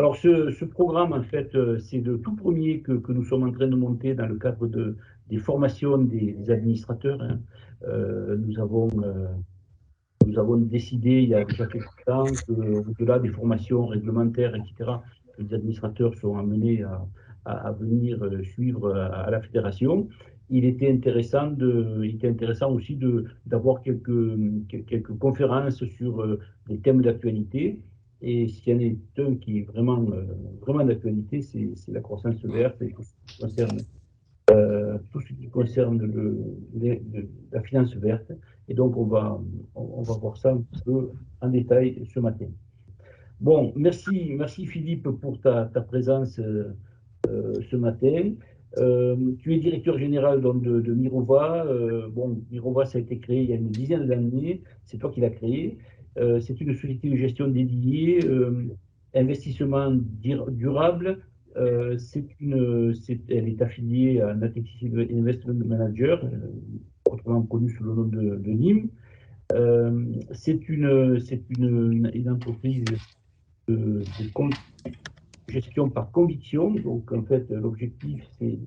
Alors, ce programme, en fait, c'est le tout premier que nous sommes en train de monter dans le cadre des formations des administrateurs, hein. Nous avons décidé il y a déjà quelques temps qu'au-delà des formations réglementaires, etc., que les administrateurs sont amenés à venir suivre à la fédération. Il était intéressant aussi d'avoir quelques conférences sur des thèmes d'actualité. Et s'il y en est un qui est vraiment d'actualité, c'est la croissance verte et tout ce qui concerne la finance verte. Et donc, on va voir ça un peu en détail ce matin. Bon, merci Philippe pour ta présence ce matin. Tu es directeur général donc, de Mirova. Bon, Mirova, ça a été créé il y a une dizaine d'années. C'est toi qui l'as créé. C'est une société de gestion dédiée, investissement durable. Elle est affiliée à Natixis Investment Manager, autrement connu sous le nom de NIM. C'est une entreprise de gestion par conviction. Donc, en fait, l'objectif, c'est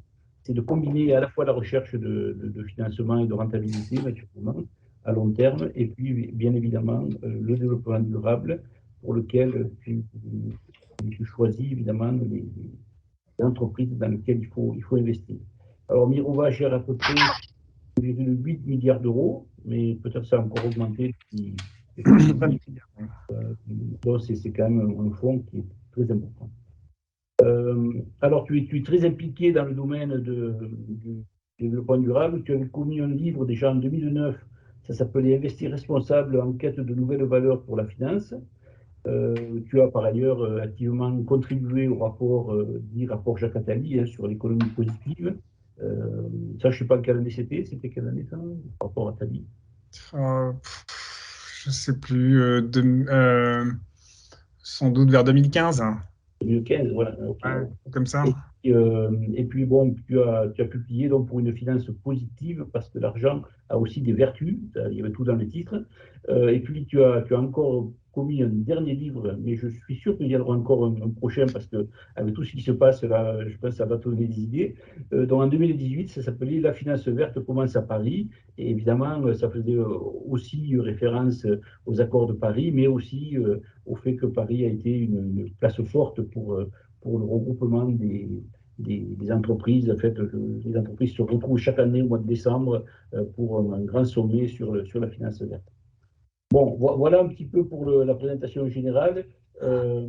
de combiner à la fois la recherche de financement et de rentabilité, naturellement, à long terme, et puis, bien évidemment, le développement durable, pour lequel tu choisis, évidemment, les entreprises dans lesquelles il faut investir. Alors, Mirova gère à peu près 8 milliards d'euros, mais peut-être ça a encore augmenté. Donc, c'est quand même un fonds qui est très important. Alors, tu es très impliqué dans le domaine du développement durable. Tu avais commis un livre déjà en 2009, ça s'appelait Investir responsable en quête de nouvelles valeurs pour la finance. Tu as par ailleurs activement contribué au rapport, dit rapport Jacques Attali, hein, sur l'économie positive. Ça, je ne sais pas quelle année c'était quelle année ça, le rapport Attali? Je ne sais plus, sans doute vers 2015. 2015, voilà. Okay. Ouais, comme ça. Et puis bon, tu as publié donc pour une finance positive parce que l'argent a aussi des vertus, il y avait tout dans le titre. Et puis tu as encore commis un dernier livre, mais je suis sûr qu'il y en aura encore un prochain parce que avec tout ce qui se passe là, je pense que ça va te donner des idées. Donc en 2018, ça s'appelait La finance verte commence à Paris. Et évidemment, ça faisait aussi référence aux accords de Paris, mais aussi au fait que Paris a été une place forte pour le regroupement des entreprises. En fait, les entreprises se retrouvent chaque année au mois de décembre pour un grand sommet sur la finance verte. Bon, voilà un petit peu pour la présentation générale. Je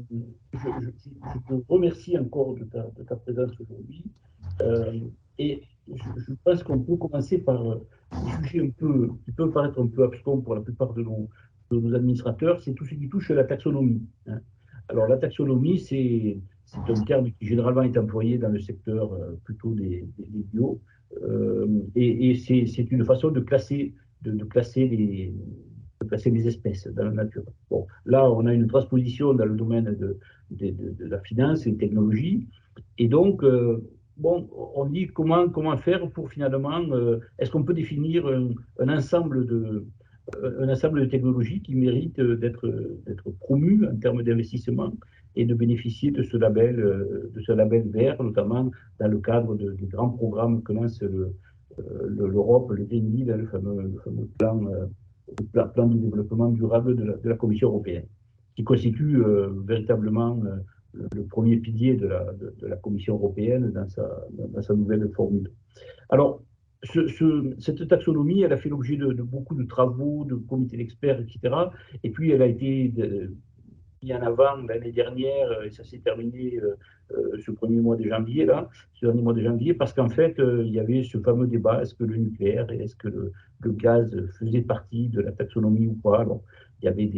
te remercie encore de ta présence aujourd'hui. Et je pense qu'on peut commencer par des sujets qui peuvent paraître un peu abscons pour la plupart de nos administrateurs, c'est tout ce qui touche à la taxonomie, hein. Alors, la taxonomie, c'est un terme qui généralement est employé dans le secteur plutôt des bio. Et c'est une façon de classer les espèces dans la nature. Bon, là, on a une transposition dans le domaine de la finance et des technologies. Et donc, bon, on dit comment faire pour finalement, est-ce qu'on peut définir un ensemble de technologies qui méritent d'être promues en termes d'investissement et de bénéficier de ce label vert, notamment dans le cadre des grands programmes que lance l'Europe, le Green Deal, le fameux plan de développement durable de la Commission européenne, qui constitue véritablement le premier pilier de la Commission européenne dans sa nouvelle formule. Alors, cette taxonomie, elle a fait l'objet de beaucoup de travaux, de comités d'experts, etc. Et puis, elle a été mis en avant l'année dernière, et ça s'est terminé ce dernier mois de janvier, parce qu'en fait, il y avait ce fameux débat, est-ce que le nucléaire et est-ce que le gaz faisait partie de la taxonomie ou pas? Alors, il y avait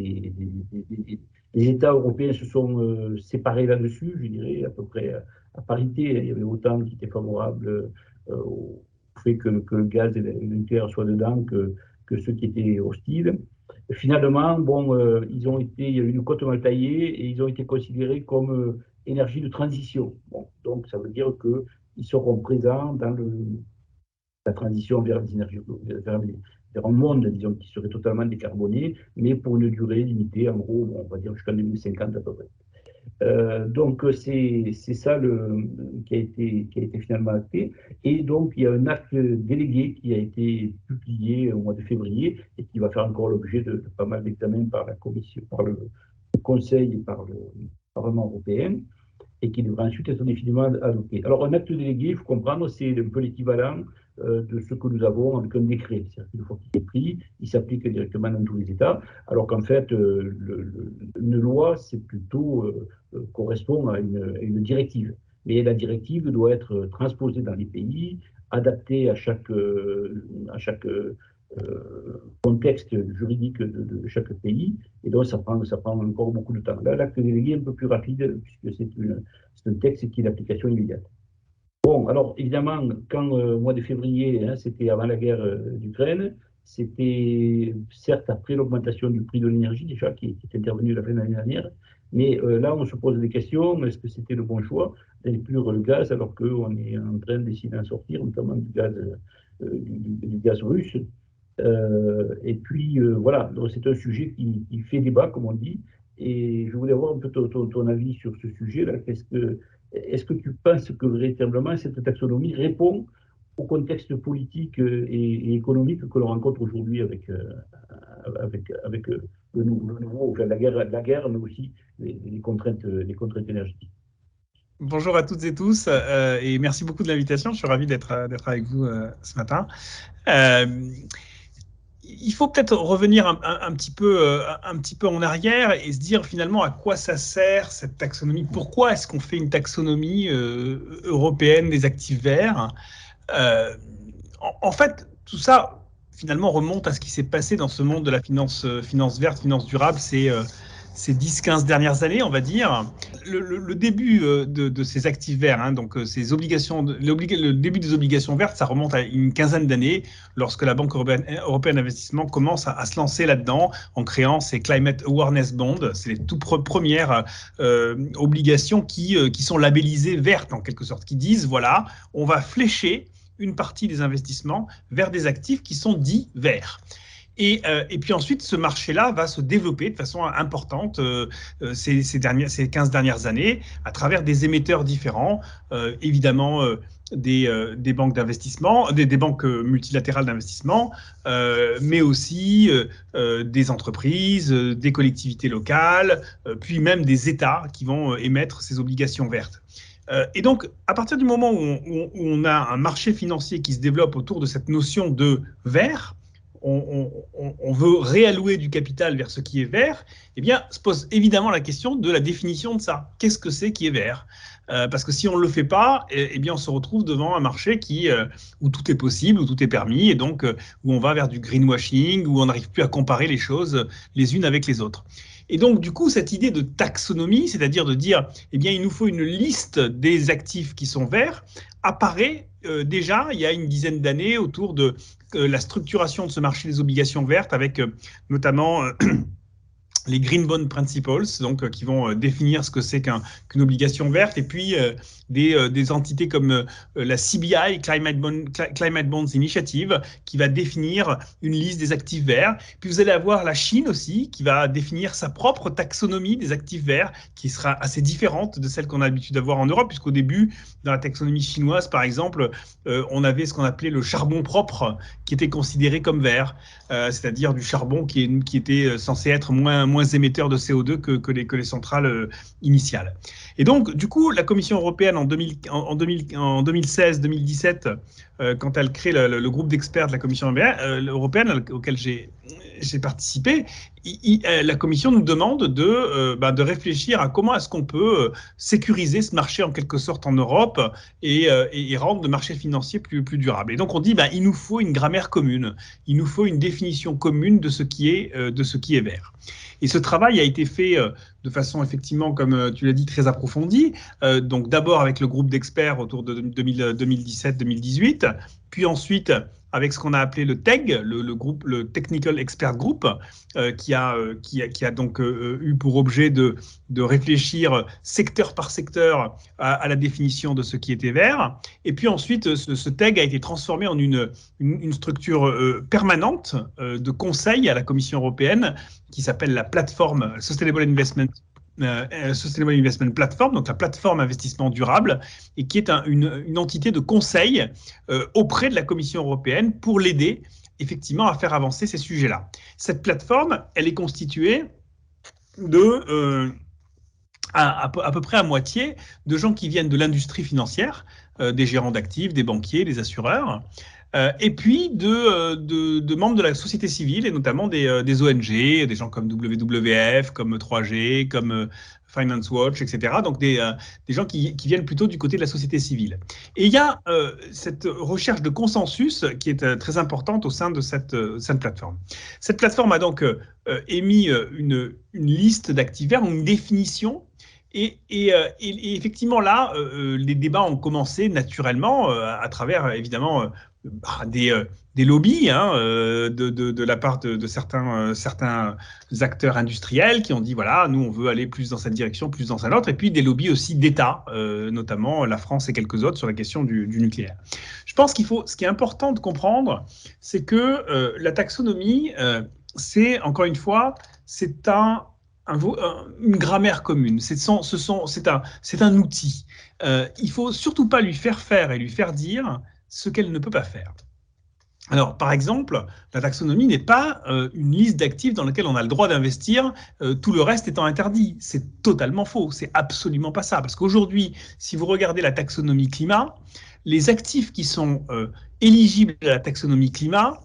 les États européens se sont séparés là-dessus, je dirais, à peu près à parité. Il y avait autant qui étaient favorables au fait que le gaz et le nucléaire soient dedans que ceux qui étaient hostiles. Finalement, bon, il y a eu une cote mal taillée et ils ont été considérés comme énergie de transition. Bon, donc, ça veut dire qu'ils seront présents dans la transition vers les énergies, vers un monde, disons, qui serait totalement décarboné, mais pour une durée limitée, en gros, on va dire jusqu'en 2050 à peu près. Donc c'est ça qui a été finalement acté. Et donc il y a un acte délégué qui a été publié au mois de février et qui va faire encore l'objet de pas mal d'examens par la Commission, par le Conseil et par le Parlement européen, et qui devra ensuite être définitivement adopté. Alors, un acte délégué, il faut comprendre, c'est un peu l'équivalent de ce que nous avons avec un décret. C'est-à-dire qu'une fois qu'il est pris, il s'applique directement dans tous les États, alors qu'en fait, une loi, c'est plutôt correspond à une directive. Mais la directive doit être transposée dans les pays, adaptée à chaque contexte juridique de chaque pays, et donc ça prend encore beaucoup de temps. Là, l'acte délégué est un peu plus rapide, puisque c'est un texte qui est d'application immédiate. Bon, alors évidemment, quand au mois de février, hein, c'était avant la guerre d'Ukraine, c'était certes après l'augmentation du prix de l'énergie déjà qui est intervenue la fin de l'année dernière, mais là on se pose des questions, est-ce que c'était le bon choix d'inclure le gaz alors qu'on est en train d'essayer d'en sortir, notamment du gaz russe. Et puis voilà, c'est un sujet qui fait débat, comme on dit, et je voulais avoir un peu ton avis sur ce sujet-là. Est-ce que tu penses que véritablement cette taxonomie répond au contexte politique et économique que l'on rencontre aujourd'hui avec le nouveau, enfin, la guerre, mais aussi les contraintes énergétiques? Bonjour à toutes et tous et merci beaucoup de l'invitation. Je suis ravi d'être avec vous ce matin. Il faut peut-être revenir un petit peu en arrière et se dire finalement à quoi ça sert cette taxonomie. Pourquoi est-ce qu'on fait une taxonomie européenne des actifs verts? En fait, tout ça finalement remonte à ce qui s'est passé dans ce monde de la finance verte, finance durable. Ces 10-15 dernières années, on va dire. Le début de ces actifs verts, hein, donc ces obligations, le début des obligations vertes, ça remonte à une quinzaine d'années, lorsque la Banque européenne d'investissement commence à se lancer là-dedans en créant ces Climate Awareness Bonds. C'est les toutes premières obligations qui sont labellisées vertes, en quelque sorte, qui disent, voilà, on va flécher une partie des investissements vers des actifs qui sont dits verts. Et puis ensuite, ce marché-là va se développer de façon importante ces 15 dernières années à travers des émetteurs différents, évidemment des banques d'investissement, des banques multilatérales d'investissement, mais aussi des entreprises, des collectivités locales, puis même des États qui vont émettre ces obligations vertes. Et donc, à partir du moment où on a un marché financier qui se développe autour de cette notion de vert, on veut réallouer du capital vers ce qui est vert, eh bien, se pose évidemment la question de la définition de ça. Qu'est-ce que c'est qui est vert ? Parce que si on ne le fait pas, eh bien, on se retrouve devant un marché où tout est possible, où tout est permis, et donc où on va vers du greenwashing, où on n'arrive plus à comparer les choses les unes avec les autres. Et donc, du coup, cette idée de taxonomie, c'est-à-dire de dire, eh bien, il nous faut une liste des actifs qui sont verts, apparaît déjà il y a une dizaine d'années autour de la structuration de ce marché des obligations vertes avec notamment les Green Bond Principles, donc qui vont définir ce que c'est qu'une obligation verte, et puis des entités comme la CBI, Climate Bonds Initiative, qui va définir une liste des actifs verts. Puis vous allez avoir la Chine aussi, qui va définir sa propre taxonomie des actifs verts, qui sera assez différente de celle qu'on a l'habitude d'avoir en Europe, puisqu'au début, dans la taxonomie chinoise, par exemple, on avait ce qu'on appelait le charbon propre, qui était considéré comme vert, c'est-à-dire du charbon qui était censé être moins émetteur de CO2 que les centrales initiales. Et donc, du coup, la Commission européenne en 2016-2017, quand elle crée le groupe d'experts de la Commission européenne auquel j'ai participé, la Commission nous demande de réfléchir à comment est-ce qu'on peut sécuriser ce marché en quelque sorte en Europe et rendre le marché financier plus durable. Et donc on dit il nous faut une grammaire commune, il nous faut une définition commune de ce qui est vert. Et ce travail a été fait de façon effectivement, comme tu l'as dit, très approfondie. Donc d'abord avec le groupe d'experts autour de 2017-2018, puis ensuite avec ce qu'on a appelé le TEG, le Technical Expert Group, qui a donc eu pour objet de réfléchir secteur par secteur à la définition de ce qui était vert. Et puis ensuite, ce TEG a été transformé en une structure permanente de conseil à la Commission européenne qui s'appelle la plateforme Sustainable Investment Sustainable Investment Platform, donc la plateforme investissement durable, et qui est une entité de conseil auprès de la Commission européenne pour l'aider effectivement à faire avancer ces sujets-là. Cette plateforme, elle est constituée de à peu près à moitié de gens qui viennent de l'industrie financière, des gérants d'actifs, des banquiers, des assureurs, et puis de membres de la société civile, et notamment des ONG, des gens comme WWF, comme 3G, comme Finance Watch, etc. Donc des gens qui viennent plutôt du côté de la société civile. Et il y a cette recherche de consensus qui est très importante au sein de cette plateforme. Cette plateforme a donc émis une liste d'actifs verts, une définition. Et effectivement, là, les débats ont commencé naturellement à travers, évidemment, des lobbies de la part de certains acteurs industriels qui ont dit, voilà, nous, on veut aller plus dans cette direction, plus dans cette autre, et puis des lobbies aussi d'État, notamment la France et quelques autres sur la question du nucléaire. Je pense ce qui est important de comprendre, c'est que la taxonomie, c'est, encore une fois, c'est une grammaire commune, c'est un outil. Il ne faut surtout pas lui faire faire et lui faire dire ce qu'elle ne peut pas faire. Alors, par exemple, la taxonomie n'est pas une liste d'actifs dans laquelle on a le droit d'investir, tout le reste étant interdit. C'est totalement faux, c'est absolument pas ça. Parce qu'aujourd'hui, si vous regardez la taxonomie climat, les actifs qui sont éligibles à la taxonomie climat,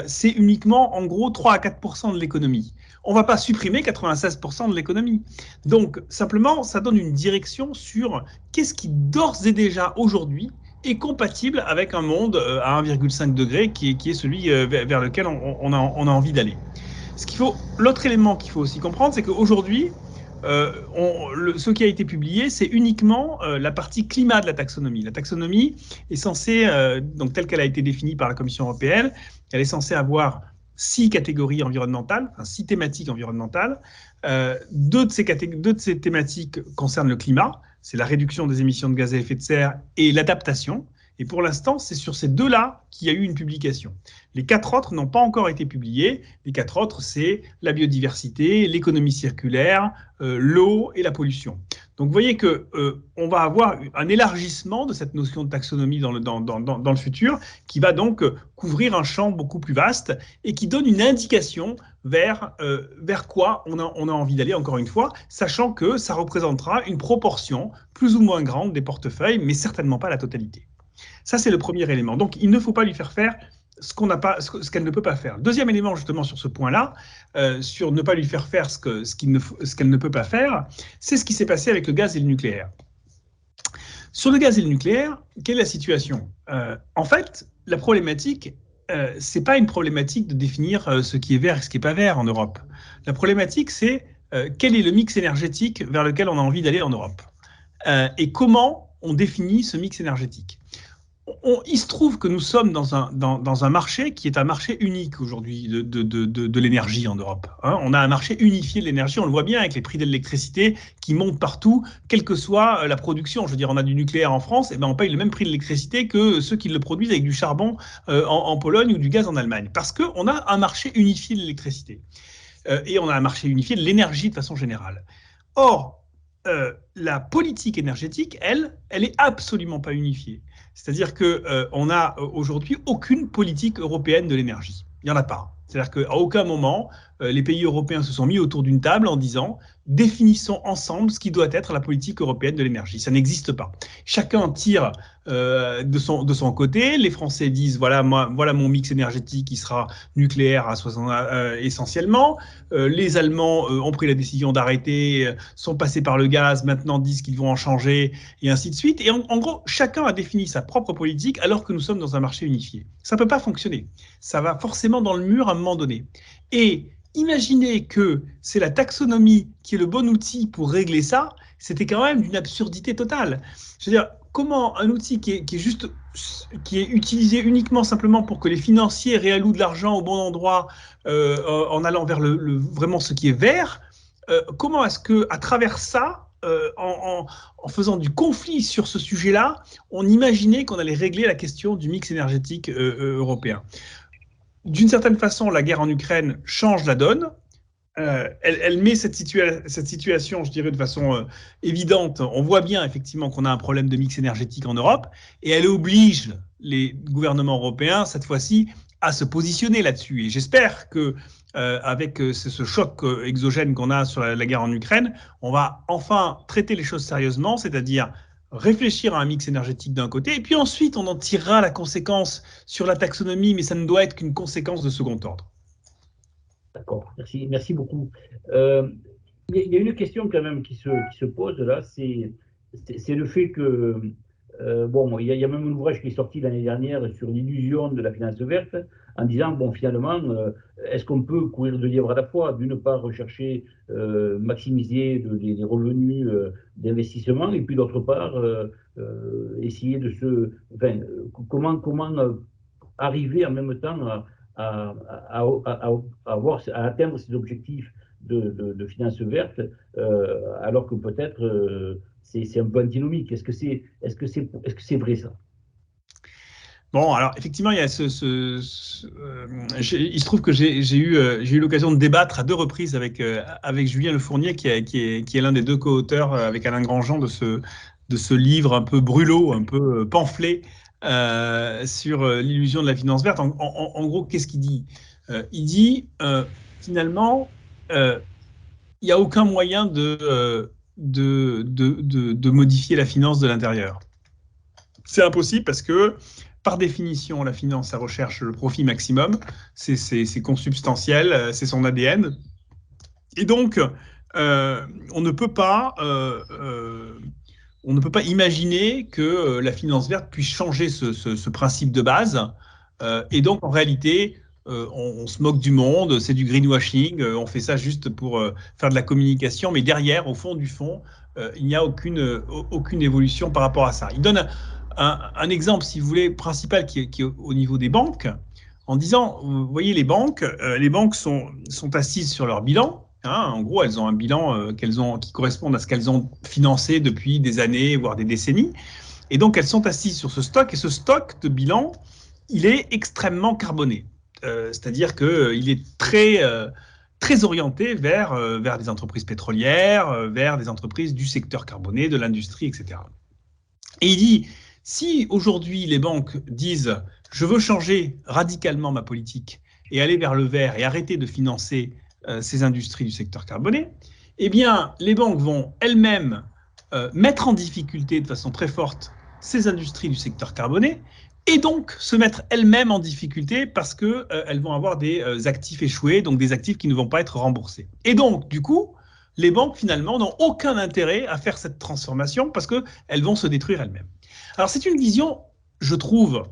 c'est uniquement en gros 3 à 4% de l'économie. On ne va pas supprimer 96% de l'économie. Donc, simplement, ça donne une direction sur qu'est-ce qui, d'ores et déjà, aujourd'hui, est compatible avec un monde à 1,5 degré qui est celui vers lequel on a envie d'aller. L'autre élément qu'il faut aussi comprendre, c'est qu'aujourd'hui, ce qui a été publié, c'est uniquement la partie climat de la taxonomie. La taxonomie est censée, donc telle qu'elle a été définie par la Commission européenne, elle est censée avoir 6 catégories environnementales, enfin 6 thématiques environnementales. Deux de ces thématiques concernent le climat, c'est la réduction des émissions de gaz à effet de serre et l'adaptation. Et pour l'instant, c'est sur ces deux-là qu'il y a eu une publication. Les 4 autres n'ont pas encore été publiés. Les 4 autres, c'est la biodiversité, l'économie circulaire, l'eau et la pollution. Donc, vous voyez qu'on va avoir un élargissement de cette notion de taxonomie dans le futur, qui va donc couvrir un champ beaucoup plus vaste et qui donne une indication vers quoi on a envie d'aller, encore une fois, sachant que ça représentera une proportion plus ou moins grande des portefeuilles, mais certainement pas la totalité. Ça, c'est le premier élément. Donc, il ne faut pas lui faire faire ce qu'elle ne peut pas faire. Deuxième élément, justement, sur ce point-là, sur ne pas lui faire faire ce qu'elle ne peut pas faire, c'est ce qui s'est passé avec le gaz et le nucléaire. Sur le gaz et le nucléaire, quelle est la situation ? En fait, la problématique, ce n'est pas une problématique de définir ce qui est vert et ce qui n'est pas vert en Europe. La problématique, c'est quel est le mix énergétique vers lequel on a envie d'aller en Europe et comment on définit ce mix énergétique. Il se trouve que nous sommes dans un marché qui est un marché unique aujourd'hui de l'énergie en Europe. On a un marché unifié de l'énergie, on le voit bien avec les prix de l'électricité qui montent partout, quelle que soit la production. Je veux dire, on a du nucléaire en France, et on paye le même prix de l'électricité que ceux qui le produisent avec du charbon en Pologne ou du gaz en Allemagne. Parce qu'on a un marché unifié de l'électricité. Et on a un marché unifié de l'énergie de façon générale. Or, la politique énergétique, elle est absolument pas unifiée. C'est-à-dire qu'on n'a aujourd'hui aucune politique européenne de l'énergie. Il n'y en a pas. C'est-à-dire qu'à aucun moment, les pays européens se sont mis autour d'une table en disant « définissons ensemble ce qui doit être la politique européenne de l'énergie ». Ça n'existe pas. Chacun tire de son côté. Les Français disent « voilà mon mix énergétique qui sera nucléaire à 60, essentiellement ». Les Allemands ont pris la décision d'arrêter, sont passés par le gaz, maintenant disent qu'ils vont en changer, et ainsi de suite. Et en gros, chacun a défini sa propre politique alors que nous sommes dans un marché unifié. Ça ne peut pas fonctionner. Ça va forcément dans le mur à un moment donné. Et imaginez que c'est la taxonomie qui est le bon outil pour régler ça, c'était quand même d'une absurdité totale. Je veux dire, comment un outil qui est utilisé uniquement simplement pour que les financiers réallouent de l'argent au bon endroit en allant vers vraiment ce qui est vert, comment est-ce qu'à travers ça, en faisant du conflit sur ce sujet-là, on imaginait qu'on allait régler la question du mix énergétique européen ? D'une certaine façon, la guerre en Ukraine change la donne. elle met cette situation, je dirais, de façon évidente. On voit bien effectivement qu'on a un problème de mix énergétique en Europe et elle oblige les gouvernements européens, cette fois-ci, à se positionner là-dessus. Et j'espère que avec ce choc exogène qu'on a sur la guerre en Ukraine, on va enfin traiter les choses sérieusement, c'est-à-dire réfléchir à un mix énergétique d'un côté, et puis ensuite on en tirera la conséquence sur la taxonomie, mais ça ne doit être qu'une conséquence de second ordre. D'accord, merci beaucoup. Euh, il y a une question quand même qui se pose là, c'est le fait que, bon, il y a même un ouvrage qui est sorti l'année dernière sur l'illusion de la finance verte, en disant, bon, finalement, est-ce qu'on peut courir deux livres à la fois? D'une part, rechercher, maximiser les revenus d'investissement, et puis d'autre part, essayer de enfin, comment arriver en même temps à, à, à atteindre ces objectifs de finances vertes, alors que peut-être c'est un peu antinomique. Est-ce que c'est vrai ça? Bon, alors effectivement, il y a il se trouve que j'ai eu l'occasion de débattre à 2 reprises avec Julien Le Fournier, qui est l'un des 2 co-auteurs avec Alain Grandjean de ce livre un peu brûlot, un peu pamphlet sur l'illusion de la finance verte. En gros, qu'est-ce qu'il dit? Il dit finalement, il n'y a aucun moyen de modifier la finance de l'intérieur. C'est impossible parce que, par définition, la finance, ça recherche le profit maximum, c'est consubstantiel, c'est son ADN. Et donc, on ne peut pas imaginer que la finance verte puisse changer ce principe de base. Et donc, en réalité, on se moque du monde, c'est du greenwashing, on fait ça juste pour faire de la communication, mais derrière, au fond du fond, il n'y a aucune évolution par rapport à ça. Il donne un exemple, si vous voulez, principal qui est au niveau des banques, en disant, vous voyez, les banques sont assises sur leur bilan. Hein, en gros, elles ont un bilan qui correspond à ce qu'elles ont financé depuis des années, voire des décennies. Et donc, elles sont assises sur ce stock, et ce stock de bilan, il est extrêmement carboné. C'est-à-dire qu'il est très orienté vers des entreprises pétrolières, vers des entreprises du secteur carboné, de l'industrie, etc. Et il dit, si aujourd'hui les banques disent « je veux changer radicalement ma politique et aller vers le vert et arrêter de financer ces industries du secteur carboné », eh bien, les banques vont elles-mêmes mettre en difficulté de façon très forte ces industries du secteur carboné et donc se mettre elles-mêmes en difficulté parce qu'elles vont avoir des actifs échoués, donc des actifs qui ne vont pas être remboursés. Et donc, du coup, les banques, finalement, n'ont aucun intérêt à faire cette transformation parce qu'elles vont se détruire elles-mêmes. Alors, c'est une vision, je trouve,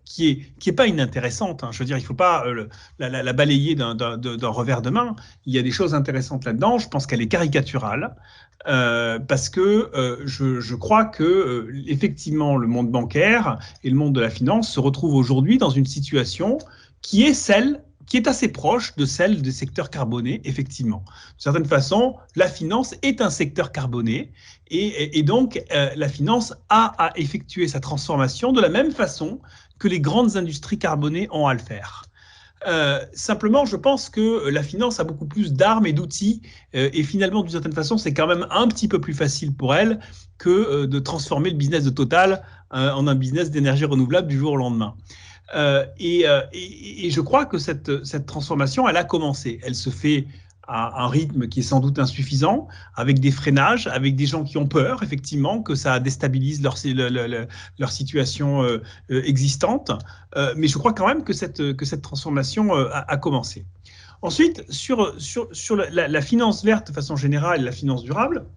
qui est pas inintéressante. Hein. Je veux dire, il ne faut pas la balayer d'un revers de main. Il y a des choses intéressantes là-dedans. Je pense qu'elle est caricaturale parce que je crois que effectivement, le monde bancaire et le monde de la finance se retrouvent aujourd'hui dans une situation qui est assez proche de celle des secteurs carbonés, effectivement. De certaine façon, la finance est un secteur carboné et donc la finance a à effectuer sa transformation de la même façon que les grandes industries carbonées ont à le faire. Simplement, je pense que la finance a beaucoup plus d'armes et d'outils et finalement, d'une certaine façon, c'est quand même un petit peu plus facile pour elle que de transformer le business de Total en un business d'énergie renouvelable du jour au lendemain. Et je crois que cette transformation, elle a commencé. Elle se fait à un rythme qui est sans doute insuffisant, avec des freinages, avec des gens qui ont peur, effectivement, que ça déstabilise leur situation existante. Mais je crois quand même que cette transformation a commencé. Ensuite, sur la finance verte de façon générale et la finance durable,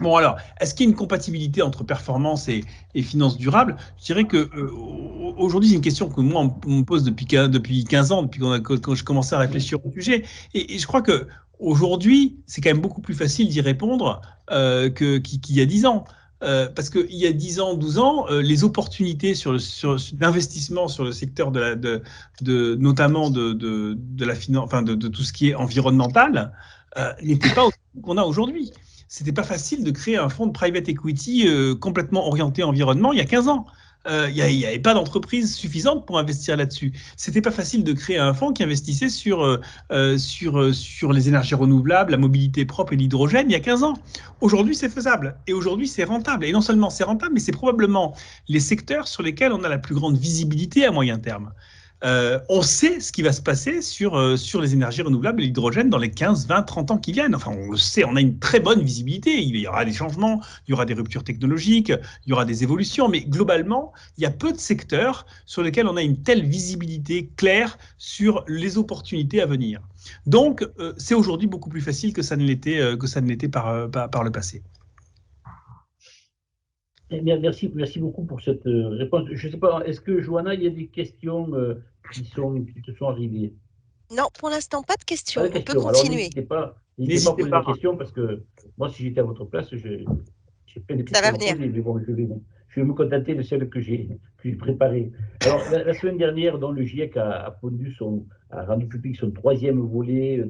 bon, alors, est-ce qu'il y a une compatibilité entre performance et finance durable? Je dirais que aujourd'hui, c'est une question que moi, on me pose depuis 15 ans, depuis quand je commençais à réfléchir au sujet. Et je crois qu'aujourd'hui, c'est quand même beaucoup plus facile d'y répondre qu'il y a 10 ans. Parce qu'il y a 10 ans, 12 ans, les opportunités d'investissement sur le secteur notamment de la finance, enfin de tout ce qui est environnemental, n'étaient pas aussi qu'on a aujourd'hui. C'était pas facile de créer un fonds de private equity complètement orienté environnement il y a 15 ans. il n'y avait pas d'entreprise suffisante pour investir là-dessus. C'était pas facile de créer un fonds qui investissait sur les énergies renouvelables, la mobilité propre et l'hydrogène il y a 15 ans. Aujourd'hui, c'est faisable. Et aujourd'hui, c'est rentable. Et non seulement c'est rentable, mais c'est probablement les secteurs sur lesquels on a la plus grande visibilité à moyen terme. On sait ce qui va se passer sur les énergies renouvelables et l'hydrogène dans les 15, 20, 30 ans qui viennent. Enfin, on le sait, on a une très bonne visibilité. Il y aura des changements, il y aura des ruptures technologiques, il y aura des évolutions, mais globalement, il y a peu de secteurs sur lesquels on a une telle visibilité claire sur les opportunités à venir. Donc, c'est aujourd'hui beaucoup plus facile que ça ne l'était par le passé. Eh bien, merci beaucoup pour cette réponse. Je ne sais pas, est-ce que, Johanna, il y a des questions qui te sont arrivées? Non, pour l'instant, pas de Pas questions. de On peut questions. Alors, continuer. n'hésitez pas à N'hésitez poser pas. des questions parce que moi, si j'étais à votre place, j'ai plein de Ça va questions à venir. poser, mais bon, je vais me contenter de celles que j'ai préparées. Alors, la semaine dernière, le GIEC a rendu public son 3e volet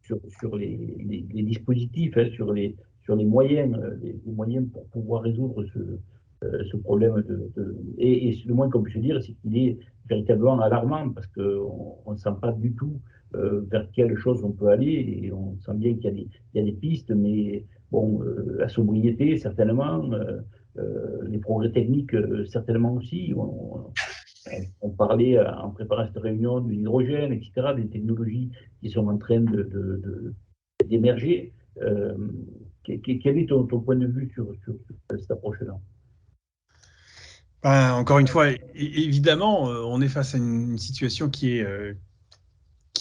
sur les dispositifs, hein, sur les moyens, les moyens pour pouvoir résoudre ce problème et le moins qu'on puisse dire, c'est qu'il est véritablement alarmant parce qu'on ne sent pas du tout vers quelle chose on peut aller et on sent bien qu'il y a des pistes, mais bon, la sobriété certainement, les progrès techniques certainement aussi. On parlait en préparant cette réunion de l'hydrogène, etc., des technologies qui sont en train d'émerger. Quel est ton point de vue sur cette approche-là? Encore une fois, évidemment, on est face à une situation qui est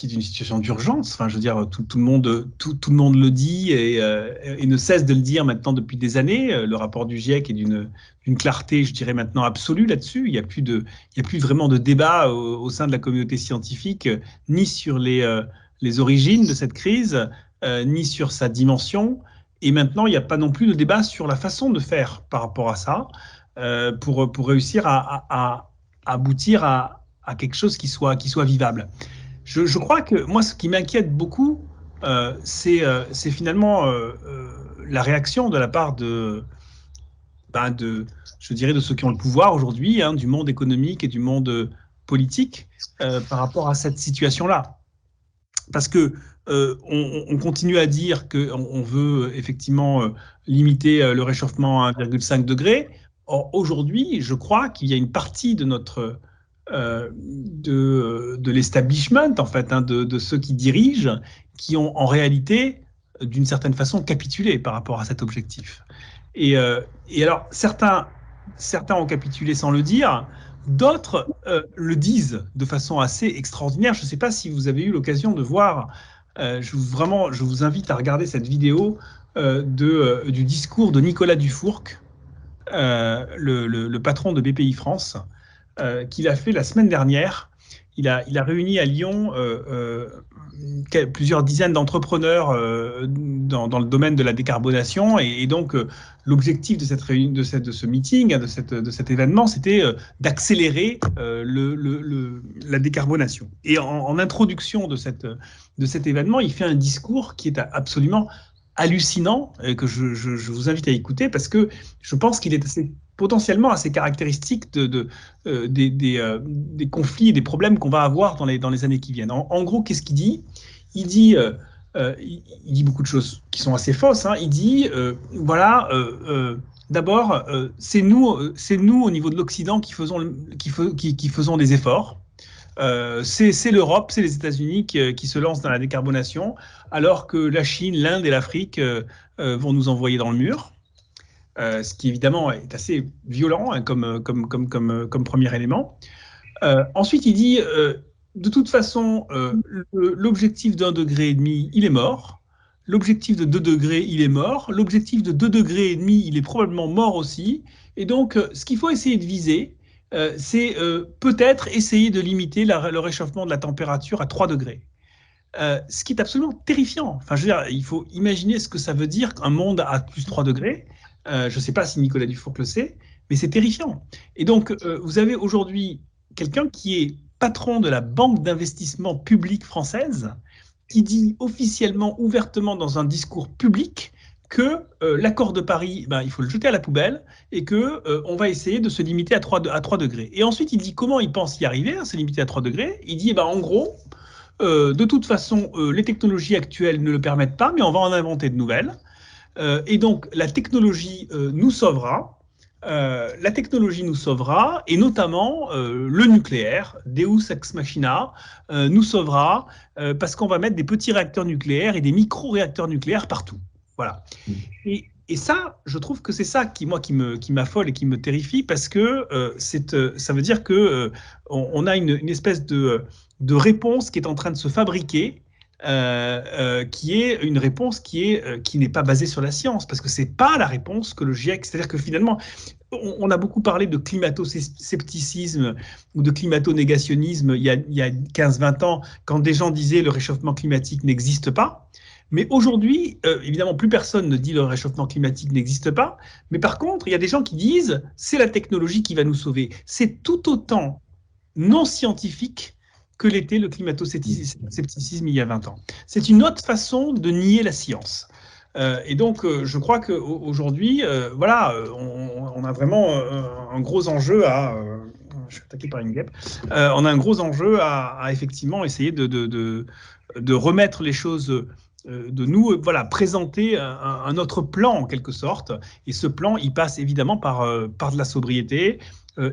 une situation d'urgence. Enfin, je veux dire, tout le monde le dit et ne cesse de le dire maintenant depuis des années. Le rapport du GIEC est d'une clarté, je dirais maintenant absolue là-dessus. Il n'y a plus vraiment de débat au sein de la communauté scientifique, ni sur les origines de cette crise, ni sur sa dimension. Et maintenant, il n'y a pas non plus de débat sur la façon de faire par rapport à ça, pour réussir à aboutir à quelque chose qui soit vivable. Je crois que moi, ce qui m'inquiète beaucoup, c'est finalement la réaction de la part je dirais, de ceux qui ont le pouvoir aujourd'hui, hein, du monde économique et du monde politique, par rapport à cette situation-là. Parce que on continue à dire qu'on veut effectivement limiter le réchauffement à 1,5 degré. Or, aujourd'hui, je crois qu'il y a une partie de notre de l'establishment, en fait, hein, de ceux qui dirigent, qui ont en réalité, d'une certaine façon, capitulé par rapport à cet objectif. Et alors, certains ont capitulé sans le dire, d'autres le disent de façon assez extraordinaire. Je ne sais pas si vous avez eu l'occasion de voir, je vous invite à regarder cette vidéo du discours de Nicolas Dufourcq, le patron de BPI France, qu'il a fait la semaine dernière. Il a réuni à Lyon plusieurs dizaines d'entrepreneurs dans le domaine de la décarbonation. Et donc, l'objectif de cette réunion, de ce meeting, de cet événement, c'était d'accélérer la décarbonation. Et en introduction de cet événement, il fait un discours qui est absolument hallucinant, que je vous invite à écouter, parce que je pense qu'il est potentiellement assez caractéristique des conflits et des problèmes qu'on va avoir dans les années qui viennent. En gros, qu'est-ce qu'il dit ? Il dit beaucoup de choses qui sont assez fausses. Hein. Il dit, d'abord, c'est nous au niveau de l'Occident qui faisons des efforts. C'est l'Europe, c'est les États-Unis qui se lancent dans la décarbonation, alors que la Chine, l'Inde et l'Afrique vont nous envoyer dans le mur. Ce qui évidemment est assez violent, hein, comme premier élément. Ensuite, il dit, de toute façon, l'objectif d'1,5 degré, il est mort. L'objectif de 2 degrés, il est mort. L'objectif de 2,5 degrés, il est probablement mort aussi. Et donc, ce qu'il faut essayer de viser, c'est peut-être essayer de limiter le réchauffement de la température à 3 degrés. Ce qui est absolument terrifiant. Enfin, je veux dire, il faut imaginer ce que ça veut dire qu'un monde à plus 3 degrés. Je ne sais pas si Nicolas Dufourcq le sait, mais c'est terrifiant. Et donc, vous avez aujourd'hui quelqu'un qui est patron de la Banque d'investissement publique française, qui dit officiellement, ouvertement dans un discours public que l'accord de Paris, il faut le jeter à la poubelle et que on va essayer de se limiter à 3 degrés. Et ensuite, il dit comment il pense y arriver, à se limiter à 3 degrés. Il dit, en gros, de toute façon, les technologies actuelles ne le permettent pas, mais on va en inventer de nouvelles. Et donc, la technologie nous sauvera. La technologie nous sauvera, et notamment le nucléaire, Deus ex machina, nous sauvera parce qu'on va mettre des petits réacteurs nucléaires et des micro-réacteurs nucléaires partout. Voilà. Et ça, je trouve que c'est ça qui m'affole et qui me terrifie, parce que ça veut dire que on a une espèce de réponse qui est en train de se fabriquer, qui est une réponse qui n'est pas basée sur la science, parce que c'est pas la réponse que le GIEC, c'est-à-dire que finalement, on a beaucoup parlé de climato-scepticisme ou de climato-négationnisme il y a 15-20 ans, quand des gens disaient le réchauffement climatique n'existe pas. Mais aujourd'hui, évidemment, plus personne ne dit le réchauffement climatique n'existe pas. Mais par contre, il y a des gens qui disent c'est la technologie qui va nous sauver. C'est tout autant non scientifique que l'était le climato-scepticisme il y a 20 ans. C'est une autre façon de nier la science. Et donc, je crois qu'aujourd'hui, on a vraiment un gros enjeu à... je suis attaqué par une guêpe. On a un gros enjeu à effectivement essayer de remettre les choses... de nous présenter un autre plan en quelque sorte, et ce plan il passe évidemment par de la sobriété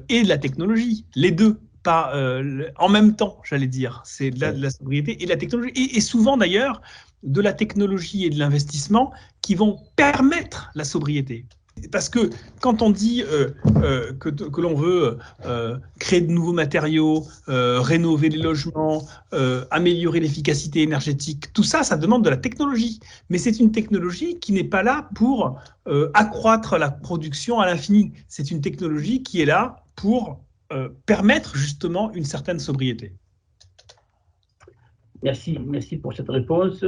et de la technologie, les deux, pas en même temps, j'allais dire, c'est de la sobriété et de la technologie, et souvent d'ailleurs de la technologie et de l'investissement qui vont permettre la sobriété. Parce que quand on dit que l'on veut créer de nouveaux matériaux, rénover les logements, améliorer l'efficacité énergétique, tout ça, ça demande de la technologie. Mais c'est une technologie qui n'est pas là pour accroître la production à l'infini. C'est une technologie qui est là pour permettre justement une certaine sobriété. Merci pour cette réponse.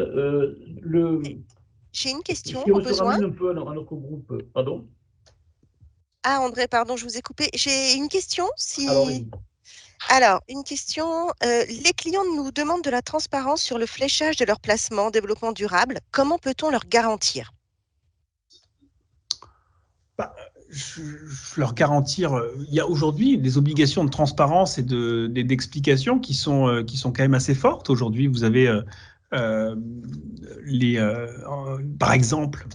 J'ai une question si au on se besoin. ramène un peu à notre groupe, pardon. Ah, André, pardon, je vous ai coupé. J'ai une question. Alors, une question. Les clients nous demandent de la transparence sur le fléchage de leur placement, développement durable. Comment peut-on leur garantir? Leur garantir, il y a aujourd'hui des obligations de transparence et d'explication qui sont quand même assez fortes. Aujourd'hui, vous avez par exemple,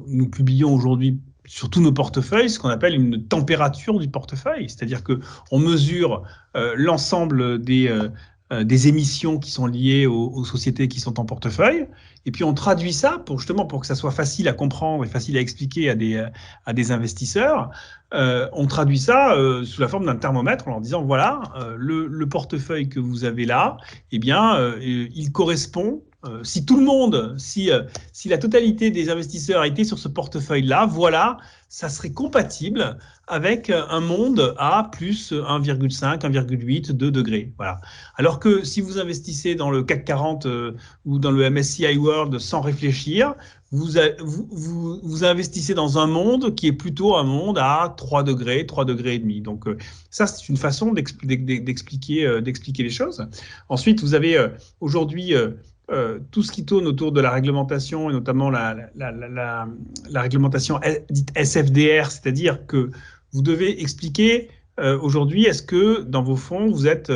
nous publions aujourd'hui sur tous nos portefeuilles ce qu'on appelle une température du portefeuille, c'est-à-dire qu'on mesure l'ensemble des émissions qui sont liées aux sociétés qui sont en portefeuille, et puis on traduit ça justement pour que ça soit facile à comprendre et facile à expliquer à des investisseurs. On traduit ça sous la forme d'un thermomètre en leur disant voilà, le portefeuille que vous avez là, eh bien, il correspond. Si tout le monde, si la totalité des investisseurs étaient sur ce portefeuille-là, voilà, ça serait compatible avec un monde à plus 1,5, 1,8, 2 degrés. Voilà. Alors que si vous investissez dans le CAC 40 ou dans le MSCI World sans réfléchir, vous investissez dans un monde qui est plutôt un monde à 3 degrés, 3 degrés et demi. Donc ça, c'est une façon d'expliquer les choses. Ensuite, vous avez aujourd'hui tout ce qui tourne autour de la réglementation, et notamment la réglementation dite SFDR, c'est-à-dire que vous devez expliquer aujourd'hui, est-ce que dans vos fonds, vous êtes...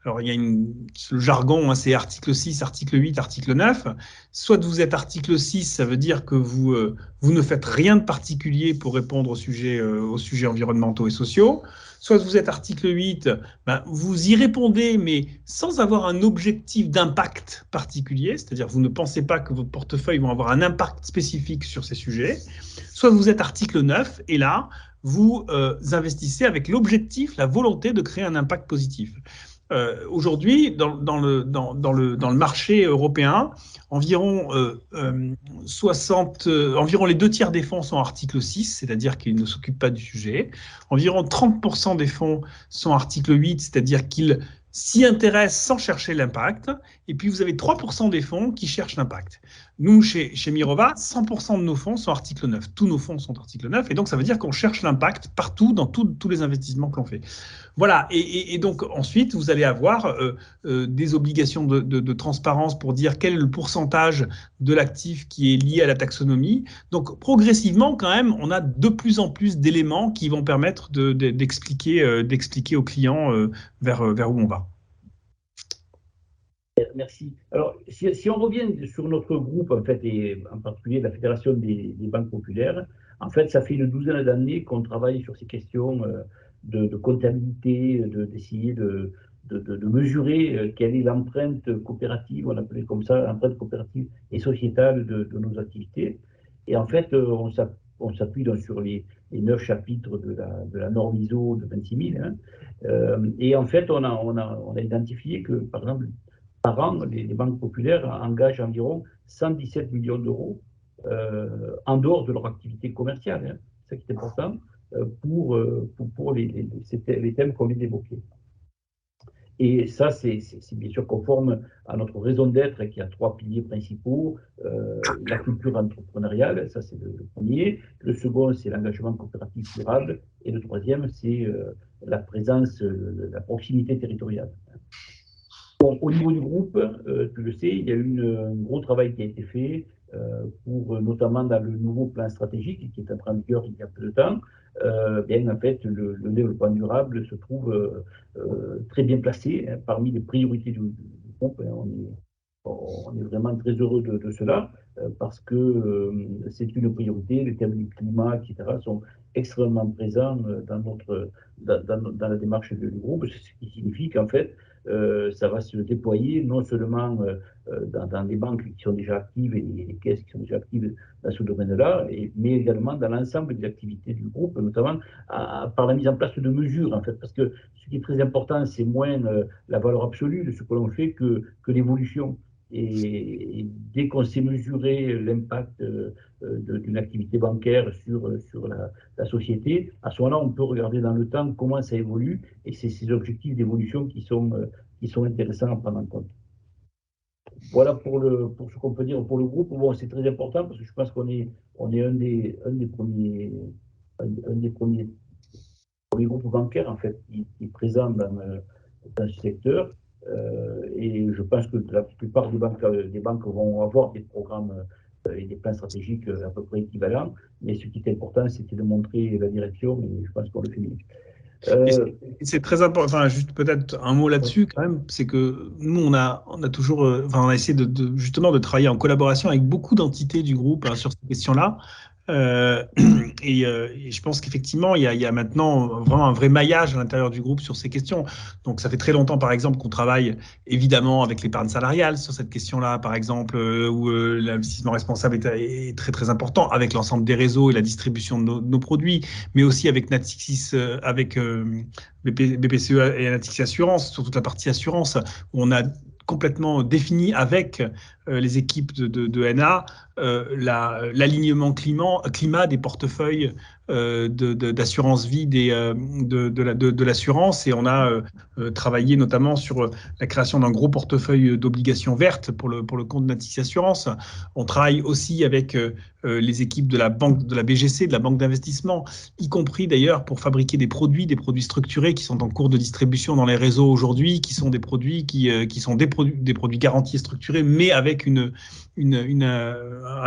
alors, il y a le jargon, hein, c'est article 6, article 8, article 9. Soit vous êtes article 6, ça veut dire que vous ne faites rien de particulier pour répondre aux sujets environnementaux et sociaux. Soit vous êtes article 8, vous y répondez, mais sans avoir un objectif d'impact particulier, c'est-à-dire vous ne pensez pas que vos portefeuilles vont avoir un impact spécifique sur ces sujets. Soit vous êtes article 9, et là, vous investissez avec l'objectif, la volonté de créer un impact positif. Aujourd'hui, dans le marché européen, environ les 2 tiers des fonds sont article 6, c'est-à-dire qu'ils ne s'occupent pas du sujet. Environ 30% des fonds sont article 8, c'est-à-dire qu'ils s'y intéressent sans chercher l'impact. Et puis, vous avez 3% des fonds qui cherchent l'impact. Nous, chez Mirova, 100% de nos fonds sont article 9. Tous nos fonds sont article 9. Et donc, ça veut dire qu'on cherche l'impact partout dans tous les investissements que l'on fait. Voilà. Et donc, ensuite, vous allez avoir des obligations de transparence pour dire quel est le pourcentage de l'actif qui est lié à la taxonomie. Donc, progressivement, quand même, on a de plus en plus d'éléments qui vont permettre d'expliquer aux clients vers où on va. Merci. Alors, si on revient sur notre groupe, en fait, et en particulier la Fédération des banques populaires, en fait, ça fait une douzaine d'années qu'on travaille sur ces questions de comptabilité, d'essayer de mesurer quelle est l'empreinte coopérative, on appelait comme ça, l'empreinte coopérative et sociétale de nos activités. Et en fait, on s'appuie sur les 9 chapitres de la norme ISO de 26 000. Hein. Et en fait, on a identifié que, par exemple, par an, les banques populaires engagent environ 117 millions d'euros en dehors de leur activité commerciale. Hein. C'est ça qui est important pour les thèmes qu'on vient d'évoquer. Et ça, c'est bien sûr conforme à notre raison d'être qui a 3 piliers principaux. La culture entrepreneuriale, ça c'est le premier. Le second, c'est l'engagement coopératif durable. Et le troisième, c'est la présence, la proximité territoriale. Bon, au niveau du groupe, tu le sais, il y a eu un gros travail qui a été fait pour, notamment dans le nouveau plan stratégique qui est entré en vigueur il y a peu de temps. Bien, en fait, le développement durable se trouve très bien placé hein, parmi les priorités du groupe. Hein, on est vraiment très heureux de cela parce que c'est une priorité. Les thèmes du climat, etc., sont extrêmement présents dans la démarche du groupe, ce qui signifie qu'en fait, ça va se déployer non seulement dans les banques qui sont déjà actives et les caisses qui sont déjà actives dans ce domaine-là, mais également dans l'ensemble des activités du groupe, notamment par la mise en place de mesures, en fait, parce que ce qui est très important, c'est moins la valeur absolue de ce que l'on fait que l'évolution. Et dès qu'on sait mesurer l'impact d'une activité bancaire sur la société, à ce moment-là, on peut regarder dans le temps comment ça évolue, et c'est ces objectifs d'évolution qui sont intéressants à prendre en compte. Voilà pour ce qu'on peut dire pour le groupe. Bon, c'est très important parce que je pense qu'on est un des premiers groupes bancaires en fait qui est présent dans ce secteur. Et je pense que la plupart des banques vont avoir des programmes et des plans stratégiques à peu près équivalents. Mais ce qui est important, c'était de montrer la direction et je pense qu'on le fait bien. C'est très important, enfin, juste peut-être un mot là-dessus quand même, c'est que nous, on a toujours, enfin, on a essayé justement de travailler en collaboration avec beaucoup d'entités du groupe hein, sur ces questions-là. Et je pense qu'effectivement, il y a maintenant vraiment un vrai maillage à l'intérieur du groupe sur ces questions. Donc, ça fait très longtemps, par exemple, qu'on travaille évidemment avec l'épargne salariale sur cette question-là, par exemple, où l'investissement responsable est très, très important avec l'ensemble des réseaux et la distribution de nos produits, mais aussi avec Natixis, avec BPCE et Natixis Assurance, sur toute la partie assurance, où on a complètement défini avec les équipes de NA l'alignement climat des portefeuilles d'assurance vie de l'assurance, et on a travaillé notamment sur la création d'un gros portefeuille d'obligations vertes pour le compte Natixis Assurance. On travaille aussi avec les équipes de la BGC, de la banque d'investissement, y compris d'ailleurs pour fabriquer des produits structurés qui sont en cours de distribution dans les réseaux aujourd'hui, qui sont des produits qui sont des produits garantis et structurés, mais avec un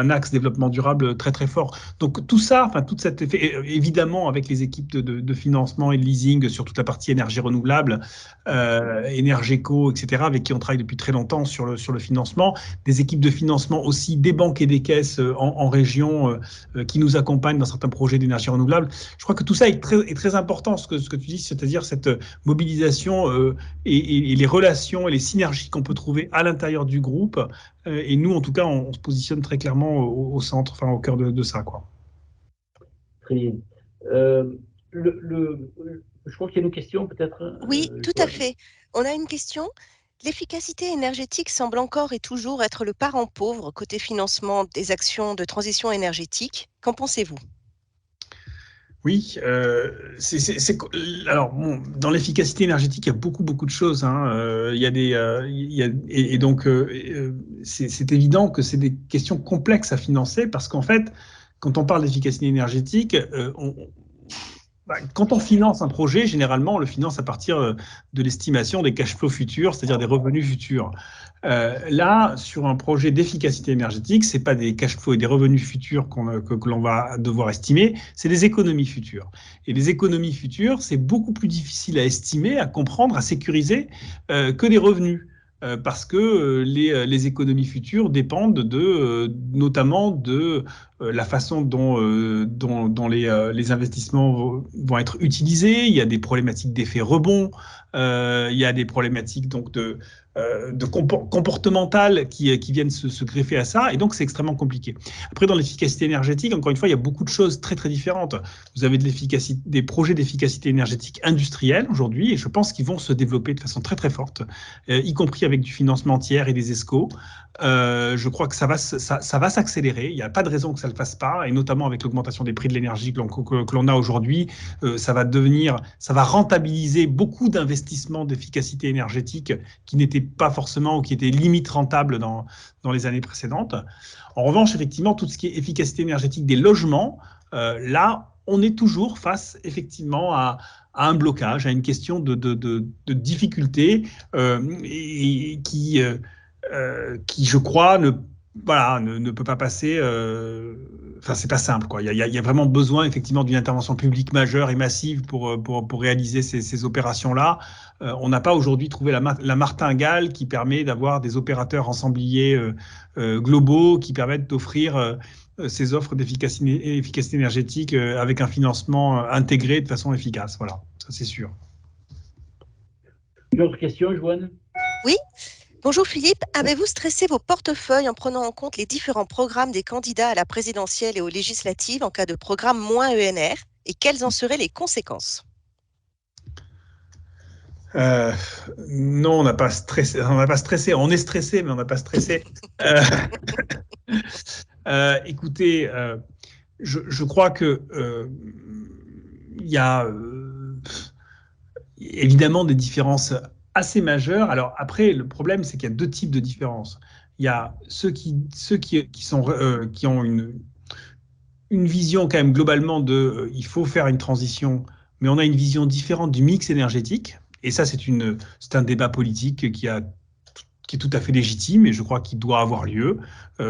axe développement durable très très fort. Donc tout ça, enfin tout cet effet, évidemment avec les équipes de financement et de leasing sur toute la partie énergie renouvelable, Énergéco, etc., avec qui on travaille depuis très longtemps sur le financement, des équipes de financement aussi des banques et des caisses en région qui nous accompagnent dans certains projets d'énergie renouvelable. Je crois que tout ça est très important, ce que tu dis, c'est-à-dire cette mobilisation et les relations et les synergies qu'on peut trouver à l'intérieur du groupe. Et nous, en tout cas, on se positionne très clairement au centre, enfin au cœur de ça, quoi. Très bien. Je crois qu'il y a une question, peut-être. Oui, tout à fait. On a une question. L'efficacité énergétique semble encore et toujours être le parent pauvre côté financement des actions de transition énergétique. Qu'en pensez-vous ? Oui, alors bon, dans l'efficacité énergétique, il y a beaucoup de choses, hein. Il y a et donc c'est évident que c'est des questions complexes à financer parce qu'en fait, quand on parle d'efficacité énergétique, quand on finance un projet, généralement, on le finance à partir de l'estimation des cash flows futurs, c'est-à-dire des revenus futurs. Là, sur un projet d'efficacité énergétique, c'est pas des cash flows et des revenus futurs que l'on va devoir estimer, c'est des économies futures. Et les économies futures, c'est beaucoup plus difficile à estimer, à comprendre, à sécuriser que des revenus. Parce que les économies futures dépendent notamment de la façon dont les investissements vont être utilisés. Il y a des problématiques d'effet rebond, il y a des problématiques donc de comportementales qui viennent se greffer à ça, et donc c'est extrêmement compliqué. Après, dans l'efficacité énergétique, encore une fois, il y a beaucoup de choses très différentes. Vous avez des projets d'efficacité énergétique industrielle aujourd'hui, et je pense qu'ils vont se développer de façon très forte, y compris avec du financement tiers et des ESCO. Je crois que ça va s'accélérer. Il n'y a pas de raison que ça ne le fasse pas, et notamment avec l'augmentation des prix de l'énergie que l'on a aujourd'hui, ça va rentabiliser beaucoup d'investissements d'efficacité énergétique qui n'étaient pas forcément ou qui étaient limite rentables dans les années précédentes. En revanche, effectivement, tout ce qui est efficacité énergétique des logements, là, on est toujours face effectivement à un blocage, à une question de difficulté et qui, je crois, ne peut pas passer. Enfin, c'est pas simple, quoi. Il y a vraiment besoin, effectivement, d'une intervention publique majeure et massive pour réaliser ces opérations-là. On n'a pas aujourd'hui trouvé la martingale qui permet d'avoir des opérateurs ensembliers globaux qui permettent d'offrir ces offres d'efficacité énergétique avec un financement intégré de façon efficace. Voilà, ça c'est sûr. Une autre question, Joanne? Oui. Bonjour Philippe, avez-vous stressé vos portefeuilles en prenant en compte les différents programmes des candidats à la présidentielle et aux législatives en cas de programme moins ENR, et quelles en seraient les conséquences? Non, on n'a pas stressé. On est stressé, mais on n'a pas stressé. Écoutez, je crois que il y a évidemment des différences assez majeures. Alors après, le problème, c'est qu'il y a deux types de différences. Il y a ceux qui ont une vision quand même globalement il faut faire une transition, mais on a une vision différente du mix énergétique. Et ça, c'est un débat politique qui est tout à fait légitime, et je crois qu'il doit avoir lieu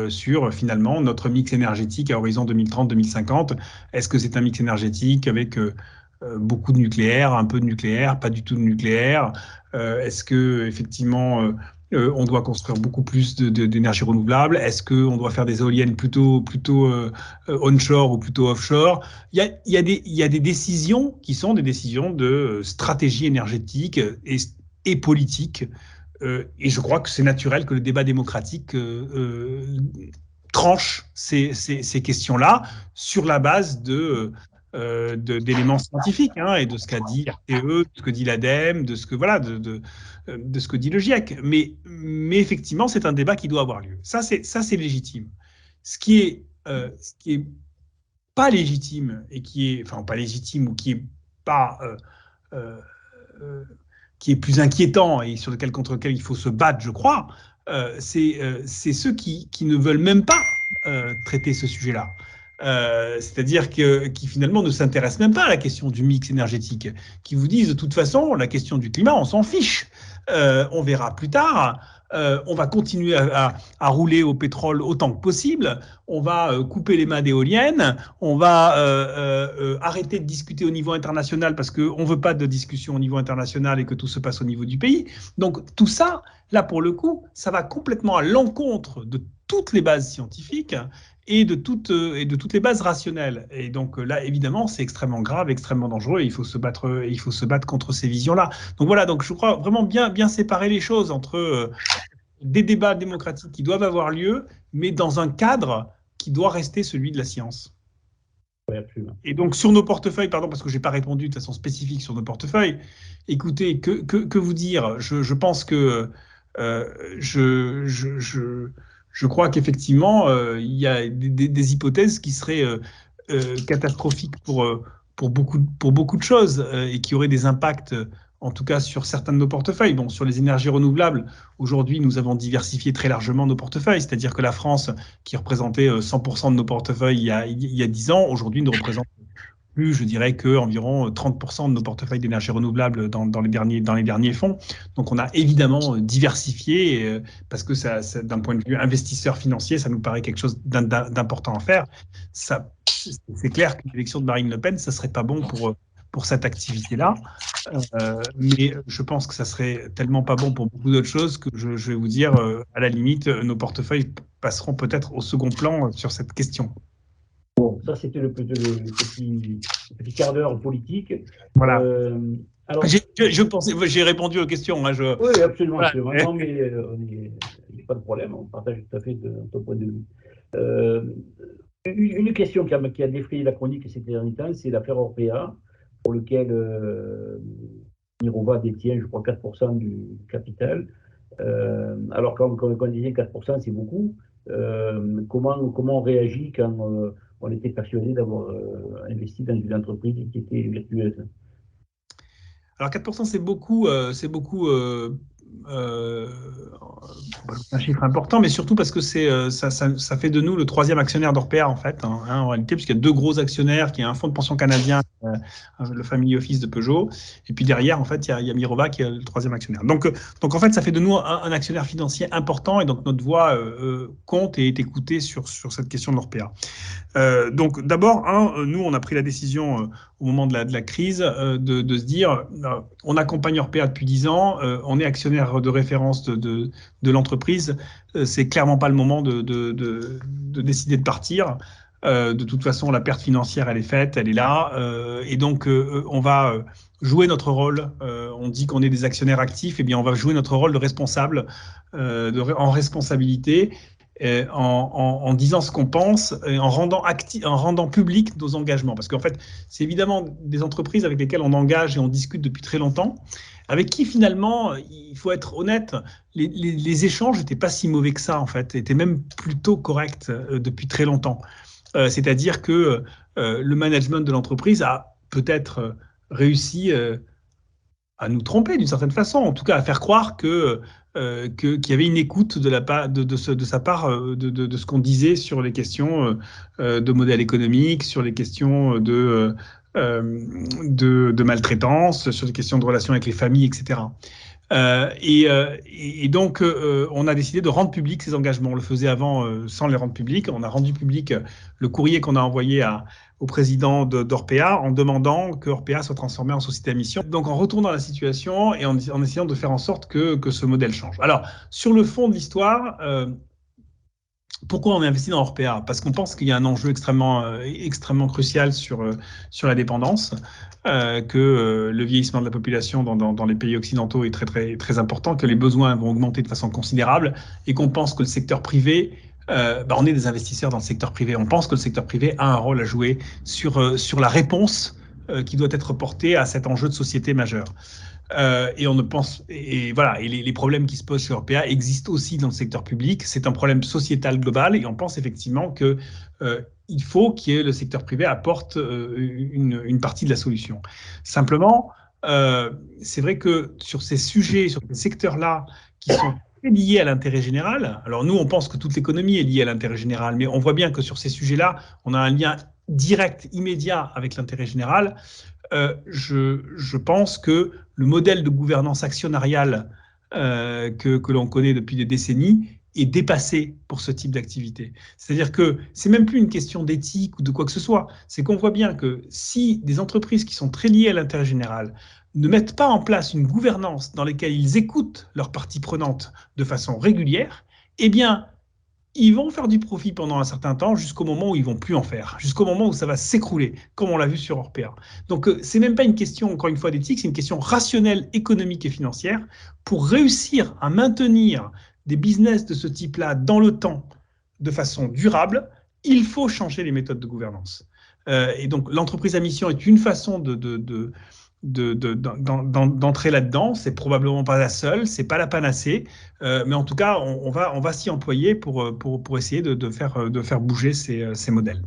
sur finalement notre mix énergétique à horizon 2030-2050. Est-ce que c'est un mix énergétique avec beaucoup de nucléaire, un peu de nucléaire, pas du tout de nucléaire? Est-ce que effectivement on doit construire beaucoup plus d'énergie renouvelable? Est-ce qu'on doit faire des éoliennes plutôt onshore ou plutôt offshore? Il y a des décisions qui sont des décisions de stratégie énergétique et politique. Et je crois que c'est naturel que le débat démocratique tranche ces questions-là sur la base d'éléments scientifiques, hein, et de ce qu'a dit RTE, de ce que dit l'ADEME, de ce que dit le GIEC. Mais effectivement, c'est un débat qui doit avoir lieu. Ça, c'est légitime. Ce qui est pas légitime et pas légitime ou qui est pas qui est plus inquiétant et contre lequel il faut se battre, je crois, c'est ceux qui ne veulent même pas traiter ce sujet-là. C'est-à-dire qui finalement ne s'intéressent même pas à la question du mix énergétique, qui vous disent de toute façon, la question du climat, on s'en fiche. On verra plus tard. On va continuer à rouler au pétrole autant que possible. On va couper les mâts d'éoliennes. On va arrêter de discuter au niveau international parce qu'on ne veut pas de discussion au niveau international et que tout se passe au niveau du pays. Donc tout ça, là pour le coup, ça va complètement à l'encontre de toutes les bases scientifiques et de toutes les bases rationnelles. Et donc là, évidemment, c'est extrêmement grave, extrêmement dangereux, et il faut se battre contre ces visions-là. Donc voilà, donc je crois vraiment bien séparer les choses entre des débats démocratiques qui doivent avoir lieu, mais dans un cadre qui doit rester celui de la science. Oui, absolument. Et donc sur nos portefeuilles, pardon, parce que je n'ai pas répondu de façon spécifique sur nos portefeuilles, écoutez, que vous dire? Je pense que je crois qu'effectivement, il y a des hypothèses qui seraient catastrophiques pour pour beaucoup de choses et qui auraient des impacts, en tout cas sur certains de nos portefeuilles. Bon, sur les énergies renouvelables, aujourd'hui, nous avons diversifié très largement nos portefeuilles, c'est-à-dire que la France, qui représentait 100% de nos portefeuilles il y a 10 ans, aujourd'hui ne représente plus, je dirais, qu'environ 30% de nos portefeuilles d'énergie renouvelable dans les derniers fonds. Donc, on a évidemment diversifié parce que d'un point de vue investisseur financier, ça nous paraît quelque chose d'important à faire. C'est clair que l'élection de Marine Le Pen, ça ne serait pas bon pour cette activité-là. Mais je pense que ça serait tellement pas bon pour beaucoup d'autres choses que je vais vous dire, à la limite, nos portefeuilles passeront peut-être au second plan sur cette question. Bon, ça c'était le petit quart d'heure politique. Voilà. Alors, j'ai répondu aux questions. Hein, oui, absolument. Voilà. Absolument. Non, mais il n'y a pas de problème, on partage tout à fait ton point de vue. Une question qui a défrayé la chronique ces derniers temps, c'est l'affaire Orpea, pour lequel Mirova détient, je crois, 4% du capital. Alors, quand on disait 4%, c'est beaucoup. Comment on réagit quand on était persuadé d'avoir investi dans une entreprise qui était vertueuse? Alors 4%, c'est beaucoup. Un chiffre important, mais surtout parce que ça fait de nous le troisième actionnaire d'Orpea en fait, en réalité, puisqu'il y a deux gros actionnaires, qui est un fonds de pension canadien, le Family Office de Peugeot, et puis derrière en fait il y a Mirova qui est le troisième actionnaire. Donc en fait ça fait de nous un actionnaire financier important, et donc notre voix compte et est écoutée sur cette question de l'Orpea. Donc d'abord, nous on a pris la décision au moment de la crise de se dire, on accompagne Orpea depuis 10 ans, on est actionnaire de référence de l'entreprise, c'est clairement pas le moment de décider de partir. De toute façon, la perte financière, elle est faite, elle est là, et donc on va jouer notre rôle. On dit qu'on est des actionnaires actifs, et bien on va jouer notre rôle de responsable, en responsabilité, en disant ce qu'on pense, et en rendant public nos engagements. Parce qu'en fait, c'est évidemment des entreprises avec lesquelles on engage et on discute depuis très longtemps, avec qui finalement, il faut être honnête, les échanges n'étaient pas si mauvais que ça, en fait, étaient même plutôt corrects depuis très longtemps. C'est-à-dire que le management de l'entreprise a peut-être réussi à nous tromper d'une certaine façon, en tout cas à faire croire qu'il y avait une écoute de sa part de ce qu'on disait sur les questions de modèle économique, sur les questions de maltraitance, sur les questions de relations avec les familles, etc. Et donc, on a décidé de rendre public ces engagements. On le faisait avant sans les rendre publics. On a rendu public le courrier qu'on a envoyé au président d'Orpea en demandant que Orpea soit transformé en société à mission. Donc, en retournant la situation et en essayant de faire en sorte que ce modèle change. Alors, sur le fond de l'histoire, pourquoi on a investi dans Orpea? Parce qu'on pense qu'il y a un enjeu extrêmement crucial sur la dépendance, que le vieillissement de la population dans les pays occidentaux est très, très, très important, que les besoins vont augmenter de façon considérable, et qu'on pense que le secteur privé, on est des investisseurs dans le secteur privé, on pense que le secteur privé a un rôle à jouer sur la réponse qui doit être portée à cet enjeu de société majeur. Et on ne pense, et voilà, et les problèmes qui se posent chez Orpea existent aussi dans le secteur public. C'est un problème sociétal global, et on pense effectivement que il faut que le secteur privé apporte une partie de la solution. Simplement, c'est vrai que sur ces sujets, sur ces secteurs-là qui sont liés à l'intérêt général, alors nous on pense que toute l'économie est liée à l'intérêt général, mais on voit bien que sur ces sujets-là, on a un lien direct, immédiat avec l'intérêt général. Je pense que le modèle de gouvernance actionnariale que l'on connaît depuis des décennies est dépassé pour ce type d'activité. C'est-à-dire que c'est même plus une question d'éthique ou de quoi que ce soit. C'est qu'on voit bien que si des entreprises qui sont très liées à l'intérêt général ne mettent pas en place une gouvernance dans laquelle ils écoutent leurs parties prenantes de façon régulière, eh bien, ils vont faire du profit pendant un certain temps jusqu'au moment où ils vont plus en faire, jusqu'au moment où ça va s'écrouler, comme on l'a vu sur Orpea. Donc, c'est même pas une question, encore une fois, d'éthique, c'est une question rationnelle, économique et financière. Pour réussir à maintenir des business de ce type-là dans le temps, de façon durable, il faut changer les méthodes de gouvernance. Et donc, l'entreprise à mission est une façon d'entrer là-dedans. C'est probablement pas la seule, c'est pas la panacée, mais en tout cas, on va s'y employer pour essayer de faire bouger ces modèles.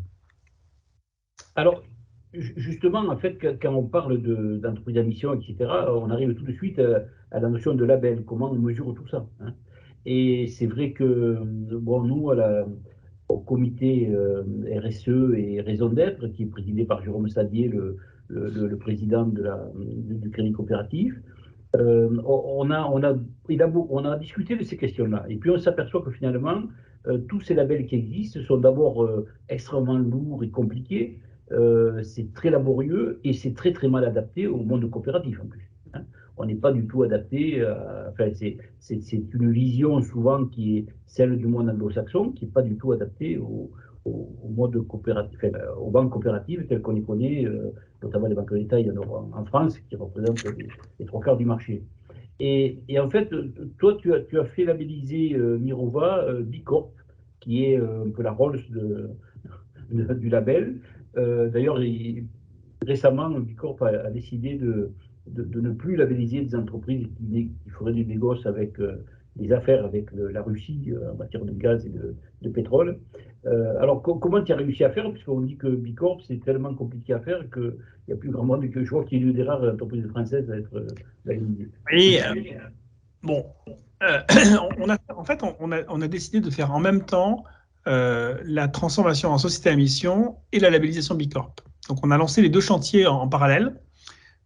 Alors, Justement, en fait, quand on parle d'entreprise à mission, etc., on arrive tout de suite à la notion de label, comment on mesure tout ça, hein. Et c'est vrai que, bon, nous, au comité RSE et Raison d'être, qui est présidé par Jérôme Sadier, le président du Crédit Coopératif, on a discuté de ces questions-là. Et puis on s'aperçoit que finalement, tous ces labels qui existent sont d'abord extrêmement lourds et compliqués. C'est très laborieux et c'est très très mal adapté au monde coopératif en plus, hein. On n'est pas du tout adapté. Enfin, c'est une vision souvent qui est celle du monde anglo-saxon, qui n'est pas du tout adaptée au mode coopératif, enfin, aux banques coopératives telles qu'on les connaît, notamment les banques de l'État en France, qui représentent les 3 quarts du marché. Et en fait, toi, tu as fait labelliser Mirova Bicorp, qui est un peu la Rolls du label. D'ailleurs, récemment, Bicorp a décidé de ne plus labelliser des entreprises qui feraient du négoce avec des affaires avec la Russie en matière de gaz et de pétrole. Alors, comment tu as réussi à faire? Puisqu'on dit que Bicorp, c'est tellement compliqué à faire qu'il n'y a plus grand monde, que je crois qu'il y a une des rares entreprises françaises à être labellisée. Et bon, on a décidé de faire en même temps la transformation en société à mission et la labellisation Bicorp. Donc, on a lancé les 2 chantiers en parallèle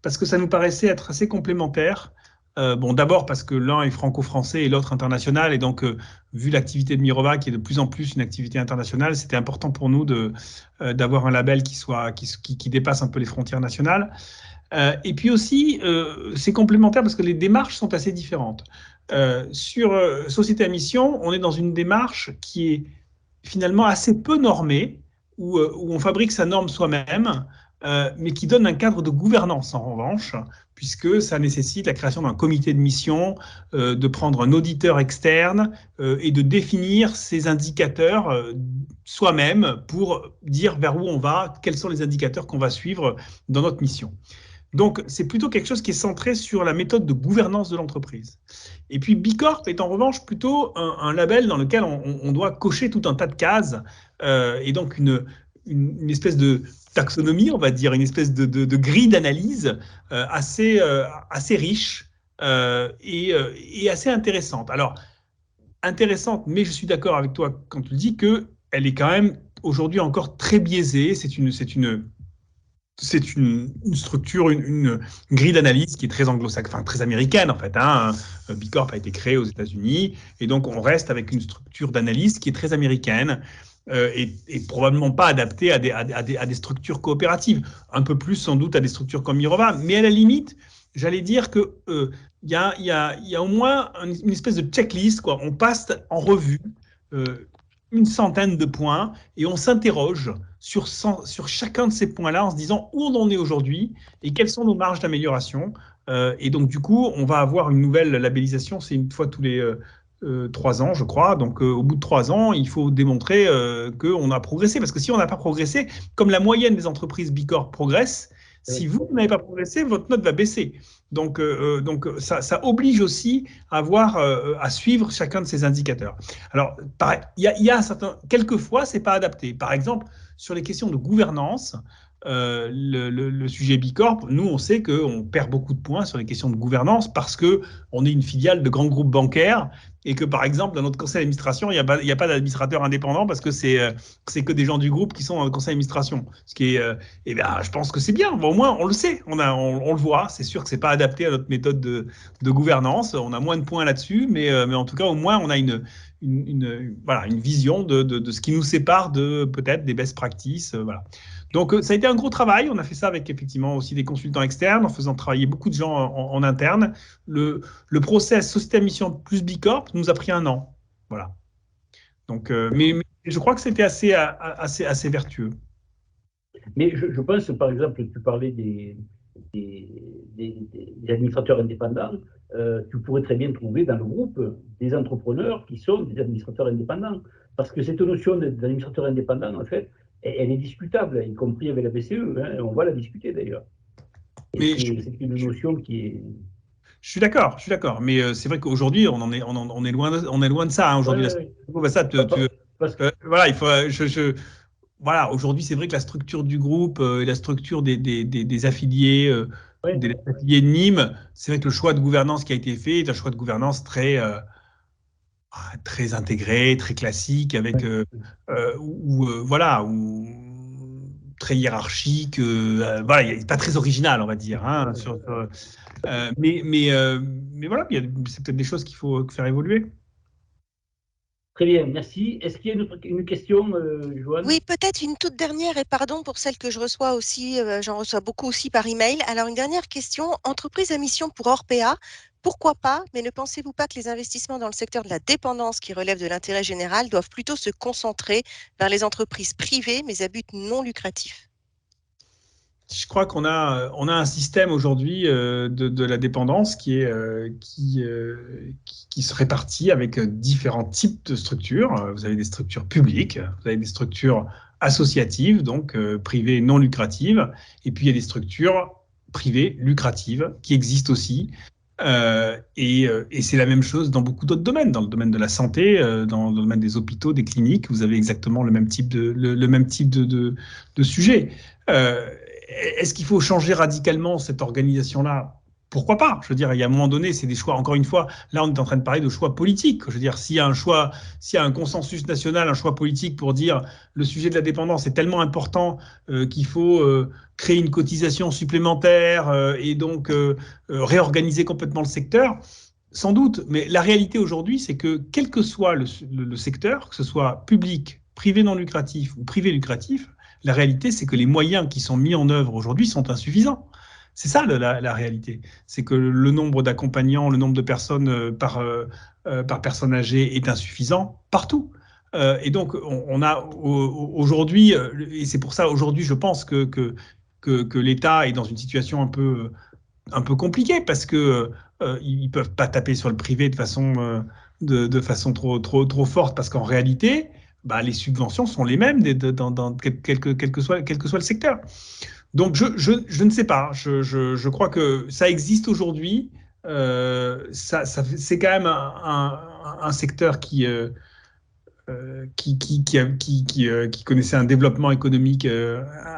parce que ça nous paraissait être assez complémentaire. Bon, d'abord parce que l'un est franco-français et l'autre international, et donc vu l'activité de Mirova qui est de plus en plus une activité internationale, c'était important pour nous d'avoir un label qui dépasse un peu les frontières nationales. Et puis aussi, c'est complémentaire parce que les démarches sont assez différentes. Sur Société à mission, on est dans une démarche qui est finalement assez peu normée, où on fabrique sa norme soi-même, mais qui donne un cadre de gouvernance en revanche, puisque ça nécessite la création d'un comité de mission, de prendre un auditeur externe et de définir ces indicateurs soi-même pour dire vers où on va, quels sont les indicateurs qu'on va suivre dans notre mission. Donc, c'est plutôt quelque chose qui est centré sur la méthode de gouvernance de l'entreprise. Et puis, Bicorp est en revanche plutôt un label dans lequel on doit cocher tout un tas de cases, et donc une espèce de taxonomie, on va dire, une espèce de grille d'analyse assez riche et assez intéressante. Alors, intéressante, mais je suis d'accord avec toi quand tu dis qu'elle est quand même aujourd'hui encore très biaisée. C'est une structure, une grille d'analyse qui est très anglo-saxonne, enfin très américaine en fait, hein. Bicorp a été créé aux États-Unis et donc on reste avec une structure d'analyse qui est très américaine et probablement pas adaptée à des structures coopératives, un peu plus sans doute à des structures comme Mirova, mais à la limite, j'allais dire que y a au moins une espèce de checklist, quoi. On passe en revue une centaine de points et on s'interroge sur chacun de ces points-là en se disant où on en est aujourd'hui et quelles sont nos marges d'amélioration. Et donc, du coup, on va avoir une nouvelle labellisation, c'est une fois tous les 3 ans, je crois. Donc, au bout de 3 ans, il faut démontrer qu'on a progressé. Parce que si on n'a pas progressé, comme la moyenne des entreprises Bicorp progresse, si vous n'avez pas progressé, votre note va baisser. Donc ça oblige aussi à suivre chacun de ces indicateurs. Alors, il y a quelquefois, c'est pas adapté. Par exemple, sur les questions de gouvernance, le sujet Bicorp, nous, on sait qu'on perd beaucoup de points sur les questions de gouvernance parce qu'on est une filiale de grands groupes bancaires et que, par exemple, dans notre conseil d'administration, il n'y a pas d'administrateur indépendant parce que c'est que des gens du groupe qui sont dans le conseil d'administration. Ce qui est, je pense que c'est bien. Bon, au moins, on le sait, on le voit. C'est sûr que c'est pas adapté à notre méthode de gouvernance. On a moins de points là-dessus, mais en tout cas, au moins, on a une vision de ce qui nous sépare peut-être des best practices. Voilà. Donc, ça a été un gros travail. On a fait ça avec effectivement aussi des consultants externes, en faisant travailler beaucoup de gens en interne. Le process Société à mission plus Bicorp nous a pris 1 an. Voilà. Donc, mais je crois que c'était assez vertueux. Mais je pense, par exemple, tu parlais des administrateurs indépendants. Tu pourrais très bien trouver dans le groupe des entrepreneurs qui sont des administrateurs indépendants. Parce que cette notion d'administrateur indépendant, en fait, elle est discutable, y compris avec la BCE. Hein, on va la discuter d'ailleurs. C'est une notion qui est. Je suis d'accord. Mais c'est vrai qu'aujourd'hui, on est loin de ça. Hein, aujourd'hui, voilà, il faut. voilà, aujourd'hui, c'est vrai que la structure du groupe et la structure des affiliés, Oui, des affiliés de Nîmes, c'est vrai que le choix de gouvernance qui a été fait est un choix de gouvernance très intégré, très classique, avec voilà, ou très hiérarchique. Voilà, il n'est pas très original, on va dire. Hein, euh, mais, mais, euh, mais voilà, c'est peut-être des choses qu'il faut faire évoluer. très bien, merci. Est-ce qu'il y a une question, Joanne? Oui, peut-être une toute dernière, et pardon pour celle que je reçois aussi, j'en reçois beaucoup aussi par email. Alors, une dernière question, entreprise à mission pour Orpea, pourquoi pas, mais ne pensez-vous pas que les investissements dans le secteur de la dépendance qui relève de l'intérêt général doivent plutôt se concentrer vers les entreprises privées, mais à but non lucratif? Je crois on a un système aujourd'hui de la dépendance qui se répartit avec différents types de structures. Vous avez des structures publiques, vous avez des structures associatives, donc privées non lucratives, et puis il y a des structures privées lucratives qui existent aussi. Et c'est la même chose dans beaucoup d'autres domaines, dans le domaine de la santé, dans le domaine des hôpitaux, des cliniques, vous avez exactement le même type le même type de sujet. Euh, Est-ce qu'il faut changer radicalement cette organisation-là? Pourquoi pas? Je veux dire, il y a un moment donné, c'est des choix. Encore une fois, là, on est en train de parler de choix politiques. Je veux dire, s'il y a un consensus national, un choix politique pour dire le sujet de la dépendance est tellement important qu'il faut créer une cotisation supplémentaire et donc réorganiser complètement le secteur, sans doute. Mais la réalité aujourd'hui, c'est que quel que soit le secteur, que ce soit public, privé non lucratif ou privé lucratif, la réalité, c'est que les moyens qui sont mis en œuvre aujourd'hui sont insuffisants. C'est ça la réalité. C'est que le nombre d'accompagnants, le nombre de personnes par personne âgée est insuffisant partout. Et donc, on a aujourd'hui, et c'est pour ça aujourd'hui, je pense que l'État est dans une situation un peu compliquée parce que ils peuvent pas taper sur le privé de façon trop forte parce qu'en réalité, bah, les subventions sont les mêmes dans quel que soit le secteur. Donc, je ne sais pas. Je crois que ça existe aujourd'hui. C'est quand même un secteur qui connaissait un développement économique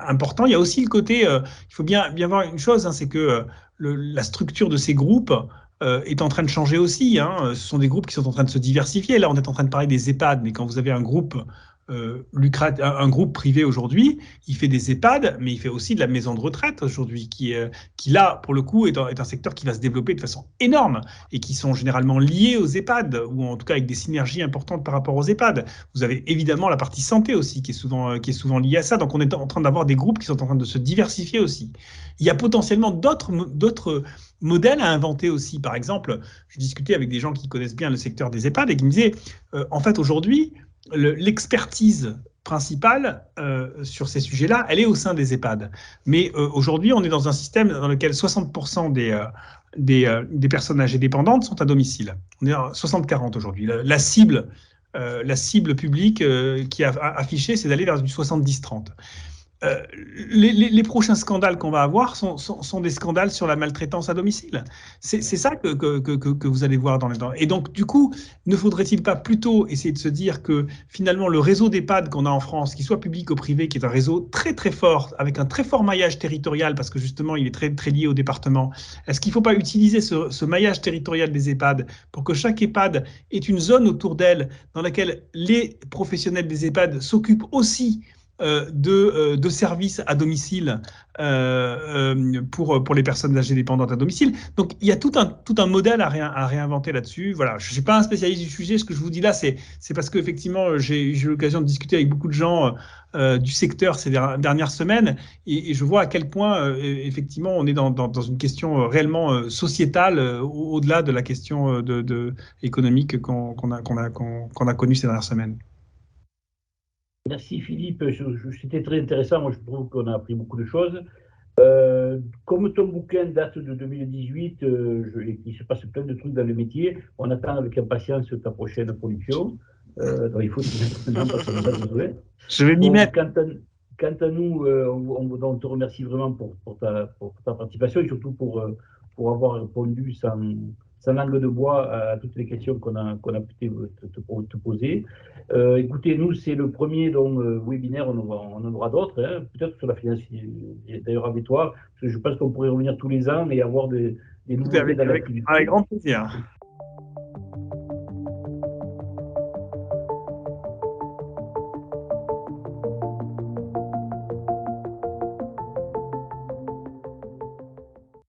important. Il y a aussi le côté, il faut bien voir une chose, hein, c'est que la structure de ces groupes est en train de changer aussi. Hein. Ce sont des groupes qui sont en train de se diversifier. Là, on est en train de parler des EHPAD, mais quand vous avez un groupe un groupe privé aujourd'hui, il fait des EHPAD, mais il fait aussi de la maison de retraite aujourd'hui, qui là, pour le coup, est un secteur qui va se développer de façon énorme et qui sont généralement liés aux EHPAD, ou en tout cas avec des synergies importantes par rapport aux EHPAD. Vous avez évidemment la partie santé aussi, qui est souvent liée à ça. Donc on est en train d'avoir des groupes qui sont en train de se diversifier aussi. Il y a potentiellement d'autres modèles à inventer aussi. Par exemple, je discutais avec des gens qui connaissent bien le secteur des EHPAD et qui me disaient, en fait, aujourd'hui, l'expertise principale sur ces sujets-là, elle est au sein des EHPAD. Mais aujourd'hui, on est dans un système dans lequel 60% des personnes âgées dépendantes sont à domicile. On est à 60-40 aujourd'hui. La cible publique qui a affichée, c'est d'aller vers du 70-30. Les prochains scandales qu'on va avoir sont des scandales sur la maltraitance à domicile. C'est ça que vous allez voir dans les temps. Et donc, du coup, ne faudrait-il pas plutôt essayer de se dire que finalement, le réseau d'EHPAD qu'on a en France, qu'il soit public ou privé, qui est un réseau très très fort, avec un très fort maillage territorial, parce que justement, il est très, très lié au département, est-ce qu'il ne faut pas utiliser ce maillage territorial des EHPAD pour que chaque EHPAD ait une zone autour d'elle dans laquelle les professionnels des EHPAD s'occupent aussi de services à domicile pour les personnes âgées dépendantes à domicile. Donc, il y a tout un modèle à réinventer là-dessus. Voilà, je ne suis pas un spécialiste du sujet. Ce que je vous dis là, c'est parce qu'effectivement, j'ai eu l'occasion de discuter avec beaucoup de gens du secteur ces dernières semaines et je vois à quel point, effectivement, on est dans une question réellement sociétale au-delà de la question économique qu'on a connue ces dernières semaines. Merci Philippe, c'était très intéressant. Moi, je trouve qu'on a appris beaucoup de choses. Comme ton bouquin date de 2018 et qu'il se passe plein de trucs dans le métier, on attend avec impatience ta prochaine production. Donc il faut s'y mettre maintenant parce qu'on n'est pas désolé. Je vais m'y Bon, mettre. quant à nous, on te remercie vraiment pour ta participation et surtout pour avoir répondu sans langue de bois à toutes les questions qu'on a pu te poser. Écoutez, nous, c'est le premier webinaire, on en aura d'autres, hein, peut-être sur la finance, d'ailleurs avec toi, parce que je pense qu'on pourrait revenir tous les ans et avoir des nouveautés dans l'activité. Avec grand plaisir.